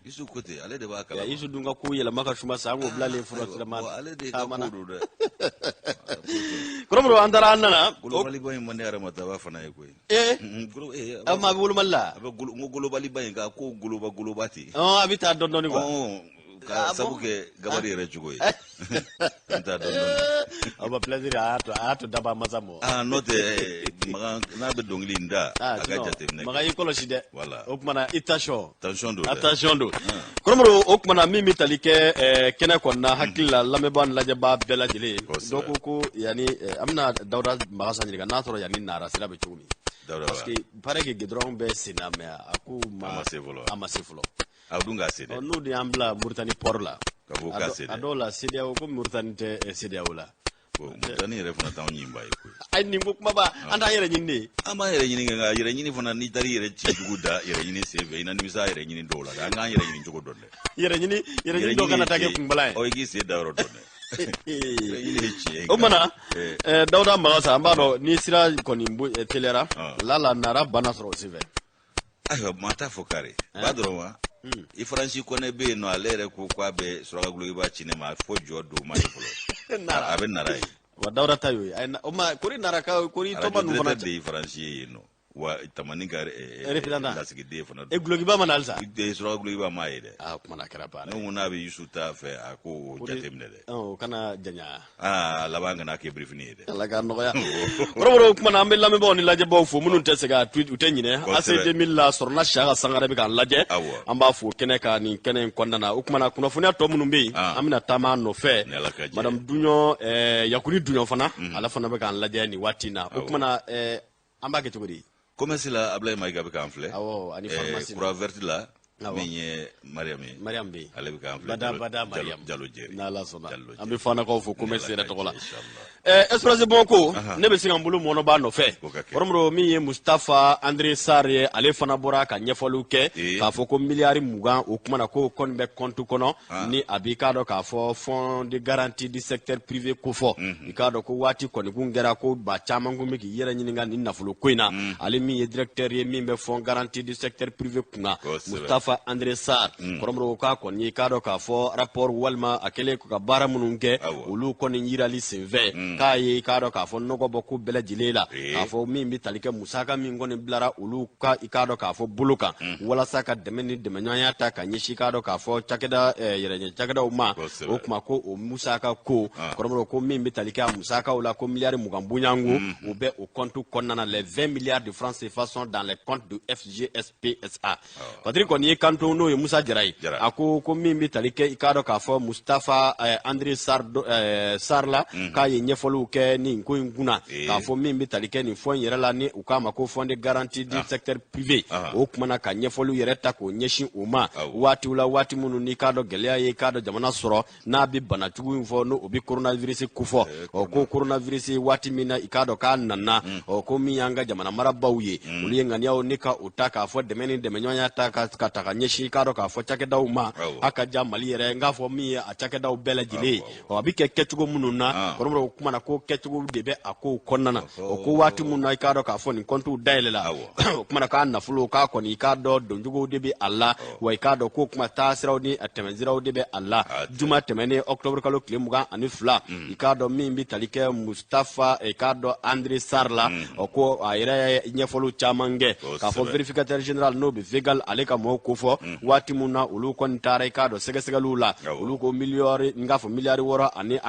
Isu ko ten ale de b'a kalama Isu dun ka ko yɛlɛma ka suma sa an k'o bilalen furusira ale de ka ko don dɛ kɔrɔmɔrɔ an taara an nana golobaliba in man di aramata fana ye koyi maa bɛ wolomali la a bɛ n ko golobaliba in ka ko goloba ten a bɛ taa dɔɔnin quoi ka sabu kɛ gabari yɛrɛ cogo ye n t'a dɔn aw ba plaisir a y'a to daba masa mɔ n'o tɛ Makan n'a bɛ dɔnkili in da a ka jateminɛ Makan y'i kɔlɔsi dɛ o tumana i tension don kɔrɔmɔrɔ o tumana min bɛ tali kɛ kɛnɛ kɔnɔna hakili la lamɛnbaa ni lajɛbaa bɛɛ lajɛlen dɔw ko yanni an bɛna Dawuda Magasa ɲininka n'a sɔrɔ yanni Nara sira bɛ cogo min parce que paraît que goudron bɛ sen na mais a ko a ma se fɔlɔ a dun k'a se dɛ n'u de y'an bila Mauritanie port la ka bɔ k'a se dɛ a dɔw la CEDEAO ko Mauritanie tɛ CEDEAO la Mauritanie yɛrɛ fana t'anw ɲinba ye koyi ayi nin ko kumaba an t'an yɛrɛ ɲini de an b'an yɛrɛ ɲini nka yɛrɛ ɲini fana n'i taara i yɛrɛ ci jugu da yɛrɛ ɲini sen fɛ i na nimisa yɛrɛ ɲini dɔw la an k'an yɛrɛ ɲini cogo dɔn dɛ yɛrɛ ɲini dɔw kana taa kɛ kunbala ye i k'i sen da yɔrɔ dɔn dɛ o mana Dawuda Magasa an b'a dɔn ni sira kɔni teliyara lala Nara banna sɔrɔ o senfɛ ayiwa maa t'a fɔ kare ba dɔrɔn wa i Faransi Kɔnɛ bɛ yen nɔ ale yɛrɛ ko k'a bɛ Suraka Gulogiba ci ne ma fo jɔ don ma ye fɔlɔ a bɛ Nara ye wa Dawuda ta y'o ye o ma kori Nara ka kori tɔma ninnu fana de ye Faransi ye yen nɔ wa tamani ka lasigiden fana don Gulogiba ma na halisa Suraka Gulogiba ma ye dɛ o kumana kɛra baara ne ko n'a bɛ Yusu ta fɛ a ko jateminɛ dɛ o kana janya laban kana kɛ birifini ye dɛ ala ka nɔgɔya kɔrɔbɔrɔ o kumana an bɛ lamɛnbaaw ni lajɛbaaw fo minnu tɛ se ka tweet u tɛ ɲinɛ AC 2000 la Sɔrɔna Siyaka Sangare bɛ k'an lajɛ an b'a fo kɛnɛ kan nin kɛnɛ in kɔnɔna na o kumana kunnafoniya tɔ minnu bɛ yen an bɛna taama nɔfɛ madame Duɲɔ Yakuni Duɲɔ fana ale fana bɛ k'an lajɛ nin waati in na o kumana an b'a kɛ cogo di commerce la Ablaye Mayiga bɛ k'an filɛ awɔ ani pharmacie Kura Verte la min ye Mariam be ale bi ka bada Mariam Jallo Jeri na la sona ambi fana ko fo commerce da to la express bonko ne be singa mbulu mono ba no fe oromro min ye Mustafa André Sarr ale fana bora ka nyefolu ke ka fo ko miliyari mugan o kuma na ko kon be compte kono ni abika do ka fo fond de garantie du secteur privé ko fo ikado ko wati ko ni gungera ko ba chama ngumi ki yera nyininga ni nafulu koina ale min ye directeur ye min be fond garantie du secteur privé kuna Mustafa André Sarr koromro ka ko ni kado ka fo rapport walma akele ko ka bara mununke ulu ko ni yirali senve ka ye kado ka fo nogo boku bele jilela ka fo min bi talike musaka min ngoni blara ulu ka ikado ka fo buluka wala saka demeni demenyoya ta ka nyishi kado ka fo chakeda yere chakeda uma o kuma ko o musaka ko koromro ko min bi talike musaka wala ko miliyari mugambunyangu ou be au compte konnana les 20 milliards de francs CFA sont dans les comptes de FGSPSA Patrick on y kanto no Musa Jarai ako ko min bi talike ikado ka fo Mustafa André Sarla ka ye nyefolu ke ni ko nguna ka fo min bi talike ni fo yere la ni ukama ko fond de garantie du secteur privé o kuma na ka nyefolu yere ta ko nyeshin uma wati wala wati munu ni kado gelya ye kado jamana soro na bi bana tugu fo no obi coronavirus kufo o ko coronavirus wati mina ikado ka nanna o ko mi yanga jamana marabawye uli ngania o nika utaka fo demeni demenyonya ta ka nyeshi kado ka fo chake dauma aka jamali yere nga fo mi a chake daw bela jile o bi ke ketugo mununa koromro kuma na ko ketugo debe ako konnana o ko wati munna ikado ka fo ni kontu dailela kuma na ka na fulo ka ko ni ikado donjugo debe alla wa ikado ko kuma tasiraw ni atemeziraw debe alla juma temene octobre kalo klimuga ani fla ikado mi bi talike Mustafa ikado André Sarla o ko ayre nyefolu chamange ka fo verificateur général no be vegal aleka mo ko fo wati munna ulu kon tare ikado segesegalula ulu ko miliyari ngafo miliyari woro ani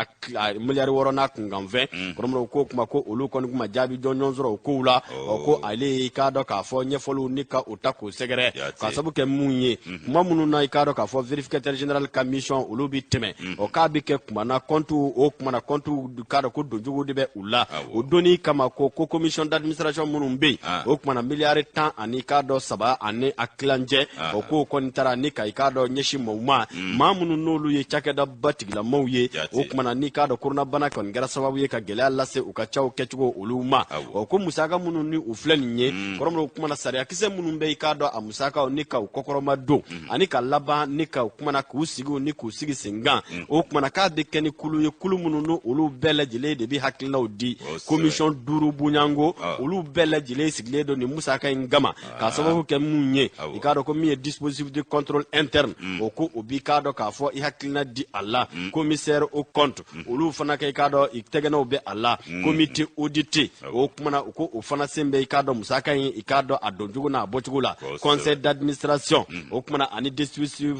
miliyari woro na kungam 20 koromro ko kuma ko ulu kon kuma jabi jonyonzoro ko ula o ko ale ikado ka fo nyefolu nika utako segere ka sabu ke munye kuma mununa ikado ka fo verificateur général commission ulu bi teme o ka bi ke kuma na kontu o kuma na kontu kado ko donjugo debe ula o doni kama ko commission d'administration munumbe o kuma na miliyari tan ani kado saba ani aklanje o ko kon tara ni ka ikado nyeshi mawma mamunu nolu ye chakeda batigla mawye o kuma na ni kado corona bana kon gara sababu ye ka gele lase o ka chaw kechugo uluma o ko musaka munu ni uflani nye koromro kuma na sare akise munumbe ikado a musaka o nika o kokoroma do ani ka laba nika kuma na ku sigo ni ku sigi singa o kuma na ka de keni kulu ye kulu munu no ulu bele jile de bi hakilna odi commission duru bunyango ulu bele jile sigle do ni musaka ingama ka sababu ke munye ikado ko mi dispositif de contrôle interne o ko obi kado ka fo I hakilna di Allah commissaire au compte ulu fana ke kado itegena obe Allah comité audité o kuma na ko o fana sembe ikado musaka ikado adonjugo na bochugula conseil d'administration o kuma na ani dispositif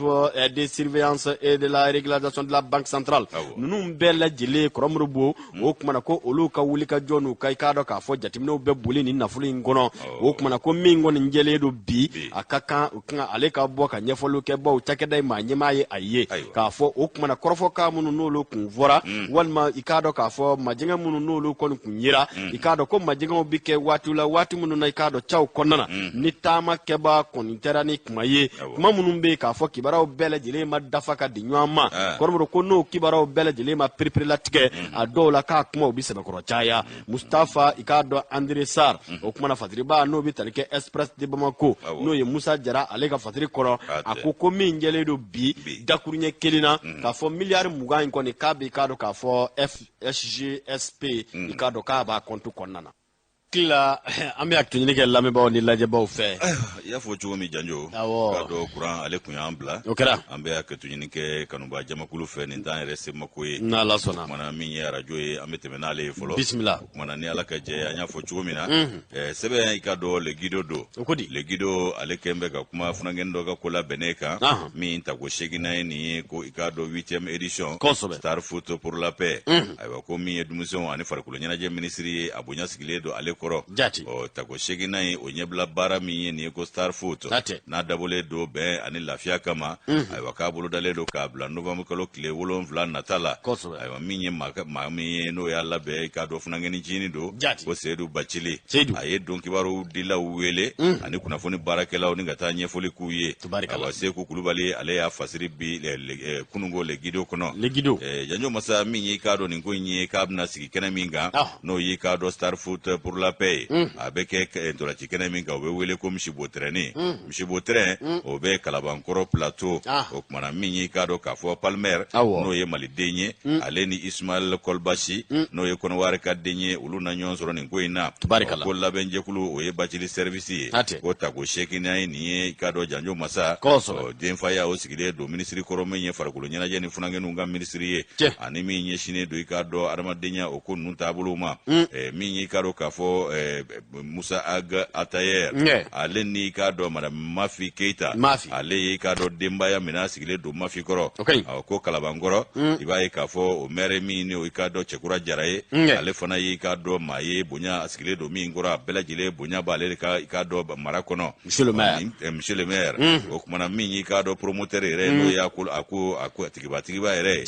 de surveillance et de la régulation de la banque centrale nunu bele jile kromrubo o kuma na ko ulu ka wuli ka jonu kai kado ka fo jatimno be buli ni nafuli ngono o kuma na ko mingo ni njele do bi akaka ukanga ale ka bo ka nyefolu ke bo chakeda ma nyima ye aye ka fo o kuma na korofo ka munu no lo kun vora walma ikado ka fo majinga munu no lo kon kunyira ikado ko majinga obi ke watula wati munu na ikado chaw konana ni tama keba kon terani kuma ye kuma munu be ka fo kibaraw bele jile ma dafaka di nyama koromro ko no kibaraw bele jile ma priprilatike adola ka kuma obi sebe koro chaya Mustafa ikado André Sarr o kuma na fatriba no bi talike express de Bamako no ye Musa Jara ale ka fatri koro akoko min jele do bi dakurunye kelina ka fo miliyari mugan ko ni kabi kado ka fo FGSP ikado ka ba kontu konnana kila ambe aktunyi ke lame ba ni laje ba ofe ya fo chugo mi janjo kado kuran ale kun ambla ambe aktunyi ke kanuba jamakulu fe ni tan rese makoy na la sona mana min ya radio e ambe temenale folo bismillah mana ni alaka je anya fo chugo mina sebe ikado le gido do le gido ale kembe ka kuma funangendo ka kola beneka mi ta go shegina ni ko ikado 8e edition Star Foot pour la paix aywa ko mi edumuson ani farkulo nyana je ministry abunya sigile do ale kɔrɔ tago segina ye o ɲɛbila baara min ye nin ye ko Star Foot n'a dabɔlen do bɛn ani lafiya kama ayiwa k'a bolo dalen do k'a bila novembre kalo tile 7 nata la ayiwa min ye maa min ye n'o y'a labɛn k'a dɔ funangɛni jini do ko Seydou Bacili a ye don kibaru dilaw wele ani kunnafoni baarakɛlaw ni ka taa ɲɛfɔli k'u ye ayiwa Seku Kulubali ale y'a fasiri bi kunungo le gido kɔnɔ Janjo Masa min ye k'a dɔ nin ko in ye k'a bɛna sigi kɛnɛ min kan n'o ye k'a dɔ Star Foot pour la paix a bɛ kɛ ntolanci kɛnɛ min kan o bɛ wele ko Misibo Tɛrɛni Misibo Tɛrɛn o bɛ Kalabankɔrɔ plateau o kumana min ye k'a dɔ k'a fɔ Palmer n'o ye Maliden ye ale ni Ismaël Kolbasi n'o ye Kɔnɔwari ka den ye olu na ɲɔgɔn sɔrɔ nin ko in na ko labɛnjɛkulu o ye Bacili service ye o tago sekina ye nin ye k'a dɔ Janjo Masa denfaya o sigilen don minisiri kɔrɔ min ye farikolo ɲɛnajɛ ni funangɛniw ka minisiri ye ani min ɲɛsinnen don i k'a dɔ adamadenya o ko ninnu taabolo ma min ye k'a dɔ k'a fɔ Musa Aga Atayer ale ni k'a dɔ Madame Mafi Keita ale ye k'a dɔ denbaya mina sigilen don Mafi kɔrɔ ko Kalabankɔrɔ i b'a ye k'a fɔ o maire min ni o i k'a dɔ Cɛkura Jara ye ale fana ye k'a dɔ maa ye bonya a sigilen don min kɔrɔ a bɛɛ lajɛlen bonya b'ale de ka i k'a dɔ mara kɔnɔ monsieur le maire o kumana min ye k'a dɔ promoteur yɛrɛ n'o ye a ko tigiba yɛrɛ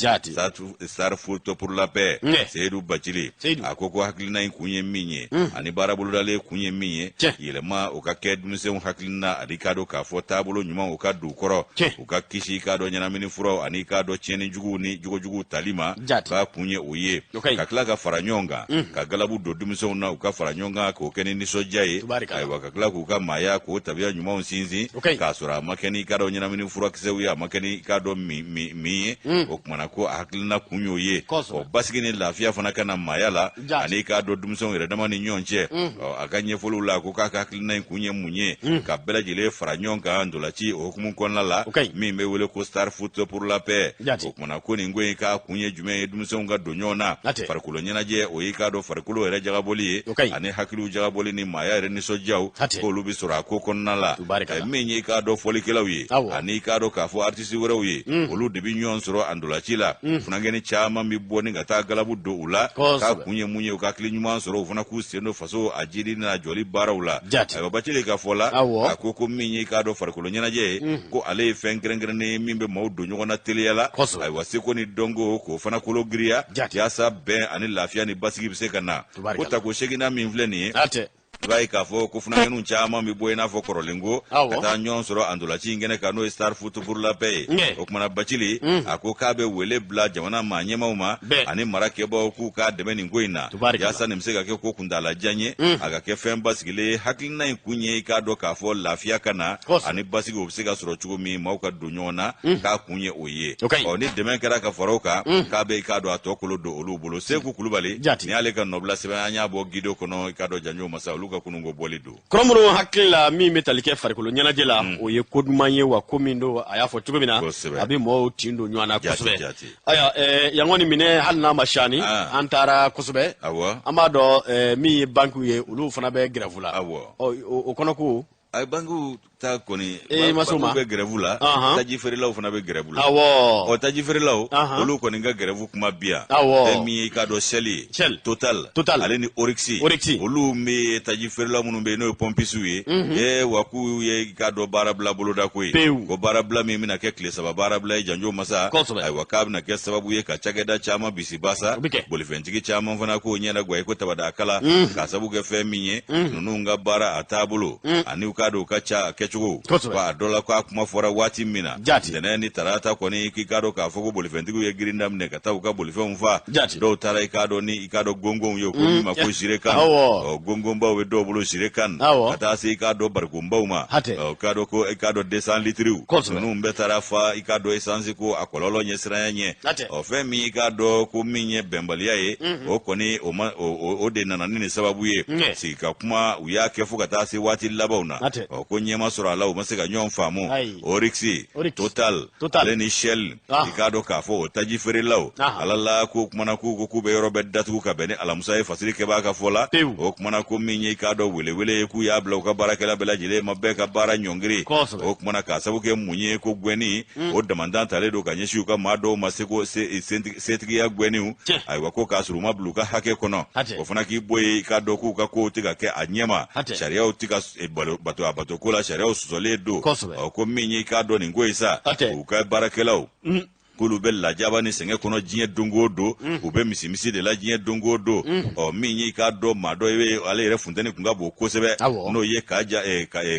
Star Foot pour la paix Seydou Bacili a ko hakilina in kun ye min ye ani baara bolodalen kun ye min ye yɛlɛma o ka kɛ denmisɛnw hakilina ani k'a dɔ k'a fɔ taabolo ɲuman u ka du kɔrɔ u ka kisi k'a dɔ ɲɛnamini furaw ani k'a dɔ tiɲɛni juguw ni jogojuguw tali ma k'a kun ye o ye ka tila ka fara ɲɔgɔn kan ka galabu don denmisɛnw na u ka fara ɲɔgɔn kan k'o kɛ ni nisɔndiya ye ayiwa ka tila k'u ka maaya k'o tabiya ɲumanw sinsin k'a sɔrɔ a ma kɛ ni k'a dɔ ɲɛnamini furakisɛw ye a ma kɛ ni k'a dɔ min ye o kumana ko a hakilina kun y'o ye basigi ni lafiya fana ka na maaya la ani k'a dɔ denmisɛnw yɛrɛ dama ni ɲɔgɔn cɛ a ka ɲɛfɔliw la ko k'a ka hakilina in kun ye mun ye ka bɛɛ lajɛlen fara ɲɔgɔn kan ndolanci o hukumu kɔnɔna la min bɛ wele ko Star Foot pour la paix o kumana ko nin ko in k'a kun ye jumɛn ye denmisɛnw ka don ɲɔgɔn na farikolo ɲɛnajɛ o ye k'a dɔ farikolo yɛrɛ jagabɔli ye ani hakiliw jagabɔli ni maaya yɛrɛ nisɔndiyaw k'olu bɛ sɔrɔ a ko kɔnɔna la min ye k'a dɔ fɔlikɛlaw ye ani k'a dɔ k'a fɔ artiste wɛrɛw ye olu de bɛ ɲɔgɔn sɔrɔ a ndolanci la funangɛni caman bɛ bɔ ni ka taa galabu don u la k'a kun ye mun ye u ka hakili ɲuman sɔrɔ u fana k'u sen don faso a jiri n'a jɔli baaraw la ayiwa Bacili ka fɔ la a ko min ye k'a dɔ farikolo ɲɛnajɛ ye ko ale ye fɛn kɛrɛnkɛrɛnnen ye min bɛ maaw don ɲɔgɔn na teliya la ayiwa seko ni dɔnko k'o fana kolo giriya yaasa bɛn ani lafiya ni basigi bɛ se ka na ko tago segina min filɛ nin ye i b'a ye k'a fɔ ko funangɛniw caman bɛ bɔ i n'a fɔ kɔrɔlenko ka taa ɲɔgɔn sɔrɔ a ndolanci in kɛnɛ kan n'o ye Star Foot pour la paix ye o kumana Bacili a ko k'a bɛ wele bila jamana maa ɲɛmaw ma ani mara kɛbaaw k'u k'a dɛmɛ nin ko in na yaasa nin bɛ se ka kɛ ko kuntalajan ye a ka kɛ fɛn basigilen ye hakilina in kun ye i k'a dɔn k'a fɔ lafiya ka na ani basigi o bɛ se ka sɔrɔ cogo min maaw ka don ɲɔgɔn na k'a kun ye o ye ni dɛmɛ kɛra ka fara o kan k'a bɛ i k'a dɔn a tɔ kolo don olu bolo Seku Kulubali ni y'ale ka nɔbila sɛbɛn an y'a bɔ gido kɔnɔ i k'a dɔn Janjo Masa olu ka kununko bɔli don kɔrɔmuru hakili la min bɛ tali kɛ farikolo ɲɛnajɛ la o ye ko duman ye wa ko min don a y'a fɔ cogo min na a bɛ mɔgɔw tin don ɲɔgɔn na kosɛbɛ ayiwa yan kɔni minɛ hali n'a ma siyani an taara kosɛbɛ an b'a dɔn min ye bankiw ye olu fana bɛ grève la o kɔnɔ ko a bankiw ta kɔni bankiw bɛ grève la taji feerelaw fana bɛ grève la taji feerelaw olu kɔni ka grève kuma bi yan fɛn min ye i k'a dɔn Shell Total ale ni Oryx olu bɛ taji feerelaw minnu bɛ yen n'o ye pompisiw ye wa k'u ye i k'a dɔn baarabila boloda ko ye ko baarabila min bɛna kɛ tile 3 baarabila ye Janjo Masa ayiwa k'a bɛna kɛ sababu ye ka cakɛda caman bisi basa bolifɛntigi caman fana k'o ɲɛna guwa ko tabada kala k'a sababu kɛ fɛn min ye ninnu ka baara a taabolo ani u k'a dɔn u ka ca kɛcogo a dɔ la k'a kuma fɔra waati min na ntɛnɛn ni tarata kɔni k'i k'a dɔn k'a fɔ ko bolifɛntigiw ye girin daminɛ ka taa u ka bolifɛnw fa dɔw taara i k'a dɔn ni i k'a dɔn gongonw ye ko min ma ko sirekan gongonbaw bɛ dɔw bolo sirekan ka taa se i k'a dɔn barikonbaw ma k'a dɔn ko i k'a dɔn 200 litiriw ninnu bɛɛ taara fa i k'a dɔn esansi ko a kɔlɔlɔ ɲɛsiranya ɲɛ fɛn min i k'a dɔn ko min ye bɛnbaliya ye o kɔni o de nana ni nin sababu ye sigi ka kuma u y'a kɛ fo ka taa se waati labanw na ko nyema soro ala o masika nyon famu Orixi Total leni Shell ikado ka fo taji fere law alala ko kumana ku be yoro beddatu ka bene ala musa e fasiri ke ba ka fola o kumana ko minye ikado wele ku ya bla ka barakela bela jile mabbe ka bara nyongiri o kumana ka sabu ke munye ko gweni o damandanta le do ka nyeshu ka mado maseko setigi ya gweni ai wako ka suruma bluka hake kono o fana ki boye ikado ku ka ko tiga ke anyema sharia o tiga bato kola sharia o suzole do ko minye ikado ni ngoisa o ka barakela kulu be la jabani senge kono jiye dongo do ube misimisi de la jiye dongo do o minyi ka do mado ye ale re funteni kunga bo kosebe no ye kaja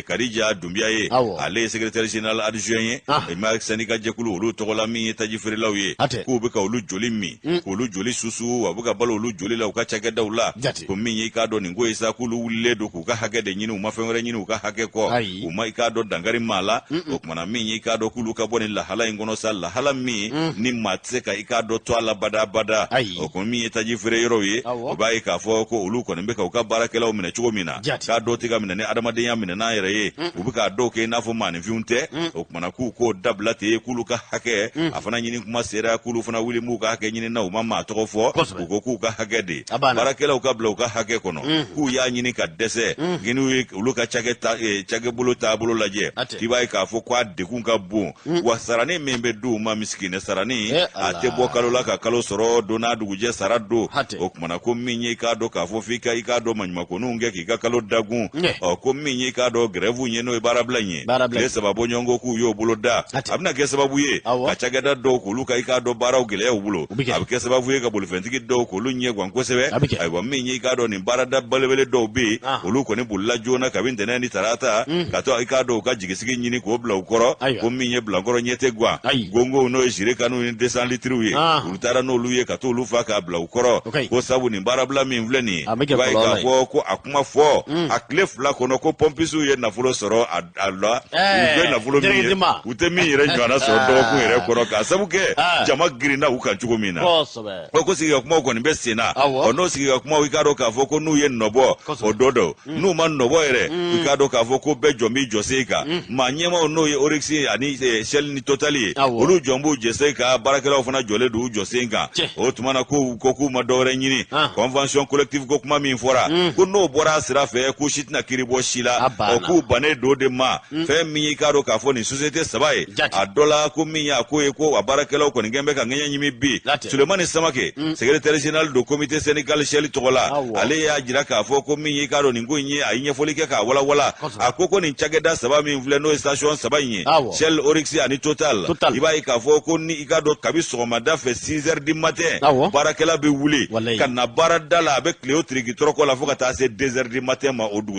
Karija Dumbia ye ale secrétaire général adjoint ye e ma syndicat jekulu olu togola minyi taji fere lawe ku be ka olu joli mi olu joli susu wabuka balo olu joli la ka chage dawla ko minyi ka do ni ngo isa kulu wule do ku ka hage de nyinu ma fenwere nyinu ka hage ko o ma ka do dangari mala o kuma minyi ka do kulu ka boni la hala ngono sala hala mi ni matseka ikado to ala bada o ko mi etaji fere yoro ye o ba ika fo ko ulu ko nembe ka ka barakela o mine chugo mina ka do tiga mina ne adamade ya mina na yere ye o bi ka do ke na fo mani fiunte o kuma ku ko dabla te kulu ka hake afana nyini kuma sera kulu fana wili mu ka hake nyini na o mama to fo ko ku ka hake de barakela o ka blo ka hake kono ku ya nyini ka dese ginu ulu ka chage bulu ta bulu laje ti ba ika fo kwa de kun ka bu wasarane membe du ma miskine sarani ate bo kalola ka kalo soro dona duguje sarado o kumana ko minye ka do ka fo fika ika do manyuma ko nunge ki ka kalo dagun o ko minye ka do grevu nye no barablanye le sababu nyongo ku yo bulo da abna ke sababu ye ka chagada do ko luka ika do bara ogele o bulo abke sababu ye ka bulu fentiki do ko lunye gwan ko sebe ay wa minye ka do ni barada balebele do be olu ko ni bulla jona ka binte ni tarata ka to ika do ka jigisigi nyini ko bla ukoro ko minye bla ngoro nyete gwa gongo no jire kanu ni 200 litri ye ulutara no luye ka to lufa ka bla ukoro ko sabu ni barabla mi mvleni bai ka fo ko akuma fo aklef la kono ko pompisu ye na fulo soro Allah ube na fulo mi utemi ire nyana so do ko ire kono ka sabu ke jama grina uka chugo mina ko sigi akuma ko ni besina ono sigi akuma wikaro ka fo ko nu ye nobo ododo nu man nobo ire wikaro ka fo ko bejo mi joseka manyema ono ye Orixi ani Shell ni totally olu jombo jeseka barakela ofana jole du josenga o tumana ko ku madore nyini convention collective ko kuma min fora ko no bora sira fe ko shitna kiribo shila o ku bane do de ma fe mi karo ka fo ni société sabaye a dola ko mi ya ko e ko barakela ko ngembe ka ngenya nyimi bi Sulemani Samake secrétaire général du comité syndical Shell togola ale ya jira ka fo ko mi karo ni ngunyi ainye folike ka wala akoko ni chageda saba mi vle no station sabaye Shell Orixi ani Total iba ka fo ko ni ikado kabiso mada fe 6h du matin barakela be wuli kana baradala be Cleo triki troko la foka ta se 2h du matin ma odu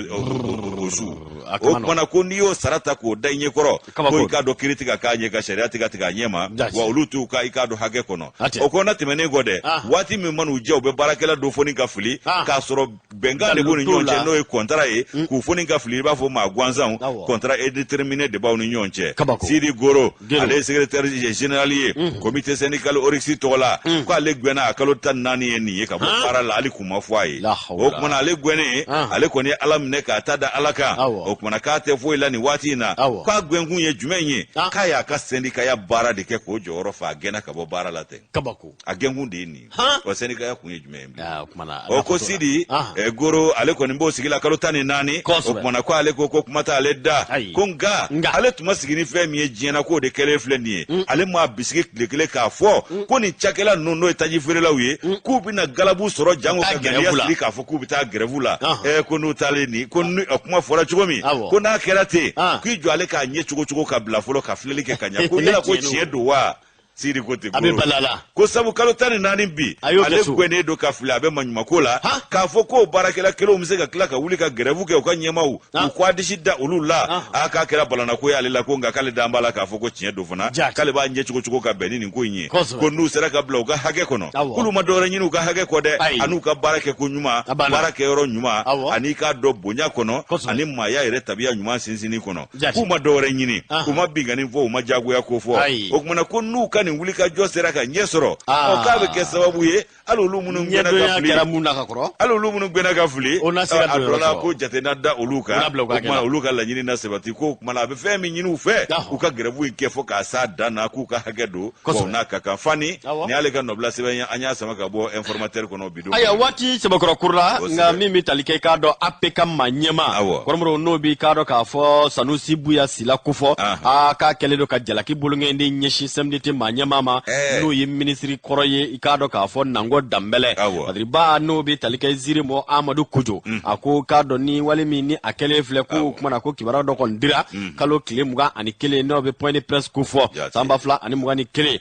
o mana ko niyo sarata ko danye koro ko ikado kritika kanye ka sharia tika nyema wa ulutu ka ikado hage kono o kona timene gode wati mi manu je be barakela do foni ka fili ka soro benga de boni nyonche no e contrat e ku foni ka fili ba fo ma gwanzan contrat est déterminé de ba oni nyonche Sidi Goro ale secrétaire général ye comité syndical Orixi tola ko ale gwena akalo tan nani ni ka bo para la ali kuma fwaye o kuma ale gwene ale ko ni alam ne ka tada alaka o kuma ka te fo ila ni wati na ka gwengun ye jumenye ka ya ka syndicat ya bara de ke ko joro fa gena ka bo bara la te kabako agengun de ni o syndicat ya kunye jumenye o ko Sidi Goro ale ko ni bo sigila kalo tan nani o kuma ko ale ko kuma ta ale da ko nga ale tuma sigini fe mi jena ko de kele fleni ale ma bisiki kile ka fo ko ni chakela no etaji fere la wi ku bina galabu soro jango ka galia sili ka fo ku bita grevu la ko no tale ni ko kuma fora chugomi ko na kerate ku jo ale ka nye chugo ka bla folo ka fleli ke kanya ko ila ko chiedo wa Sidi kote ko sabu kalo tani nani bi ale gwene do ka fila be manyuma kola ka foko barakela kelo msega kila ka wuli ka grevu ke ka nyema u kwa dishida ulula aka kera balana ko ya lela ko nga kale dambala ka foko chinye do funa kale ba nye chuko ka benini ko nyi ko nu sera ka bloga hage kono kulu madore nyinu ka hage ko de anu ka barake ko nyuma barake yoro nyuma ani ka do bonya kono ani maya ire tabia nyuma sinsini kono ku madore nyini kuma binga ni fo majago ya ko fo o kuma na ko nu ka ni wuli ka jɔ sera ka ɲɛ sɔrɔ k'a bɛ kɛ sababu ye hali olu minnu gbɛna ka fili a dɔ la ko jate na da olu kan o kuma olu ka laɲini na sabati ko kuma a bɛ fɛn min ɲini u fɛ u ka grève in kɛ fo k'a s'a dan na k'u ka hakɛ don n'a ka kan fani ni y'ale ka nɔbila sɛbɛn an y'a sama ka bɔ informateur kɔnɔ bi don aya waati sɛbɛkɔrɔ kurula nka min bɛ tali kɛ k'a dɔn APK ma ɲɛma kɔrɔmɔrɔ n'o bi k'a dɔn k'a fɔ Sanusi Buya Sila kofɔ k'a kɛlen don ka jalaki bolongɛnden ɲɛsin CMDT ma ɲɛma ma n'o ye minisiri kɔrɔ ye i k'a dɔn k'a fɔ Nango Dambɛlɛ Badiriba n'o bɛ tali kɛ Zirimo Amadu Kojo a ko k'a dɔn ni wale min ni a kɛlen filɛ ko kuma na ko kibaruya dɔ kɔni dira kalo tile 21 n'o bɛ point de presse ko fɔ san 2021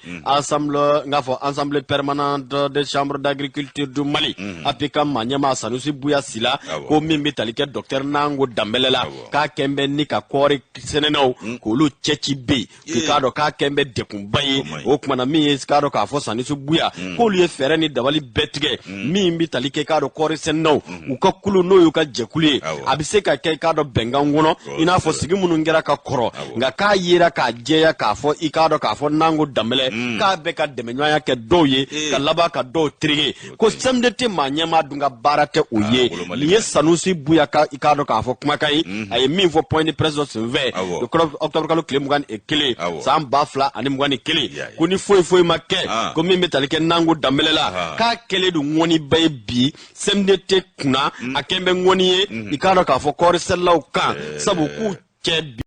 Assemblée permanente des chambres d'agriculture du Mali APK ma ɲɛma Sanusi Buya Sila ko min bɛ tali kɛ docteur Nango Dambɛlɛ la k'a kɛn bɛ ni ka kɔɔri sɛnɛnaw k'olu cɛci be k'i k'a dɔn k'a kɛn bɛ dekunba ye o kuma na min ye k'a dɔn k'a fɔ Sanusi Buya k'olu ye fɛɛrɛ ni dabali bɛɛ tigɛ min bɛ tali kɛ k'a dɔn kɔɔri sɛnɛnaw u ka kulu n'o y'u ka jɛkulu ye a bɛ se ka kɛ k'a dɔn bɛnkan kɔnɔ i n'a fɔ sigi minnu kɛra ka kɔrɔ nka k'a yera k'a jɛya k'a fɔ i k'a dɔn k'a fɔ Nango Dambɛlɛ k'a bɛ ka dɛmɛɲɔgɔnya kɛ dɔw ye ka laban ka dɔw terege ko CMDT maa ɲɛma dun ka baara tɛ o ye nin ye Sanusi Buya ka i k'a dɔn k'a fɔ kumakan ye a ye min fɔ point de presse dɔ senfɛ octobre kalo tile 21 san 2021 ko ni foyi ma kɛ ko min bɛ tali kɛ Nango Dambɛlɛ la k'a kɛlen don ŋɔniba ye bi CMDT kunna a kɛn bɛ ŋɔni ye i k'a dɔn k'a fɔ kɔɔri sɛnɛlaw kan sabu k'u cɛ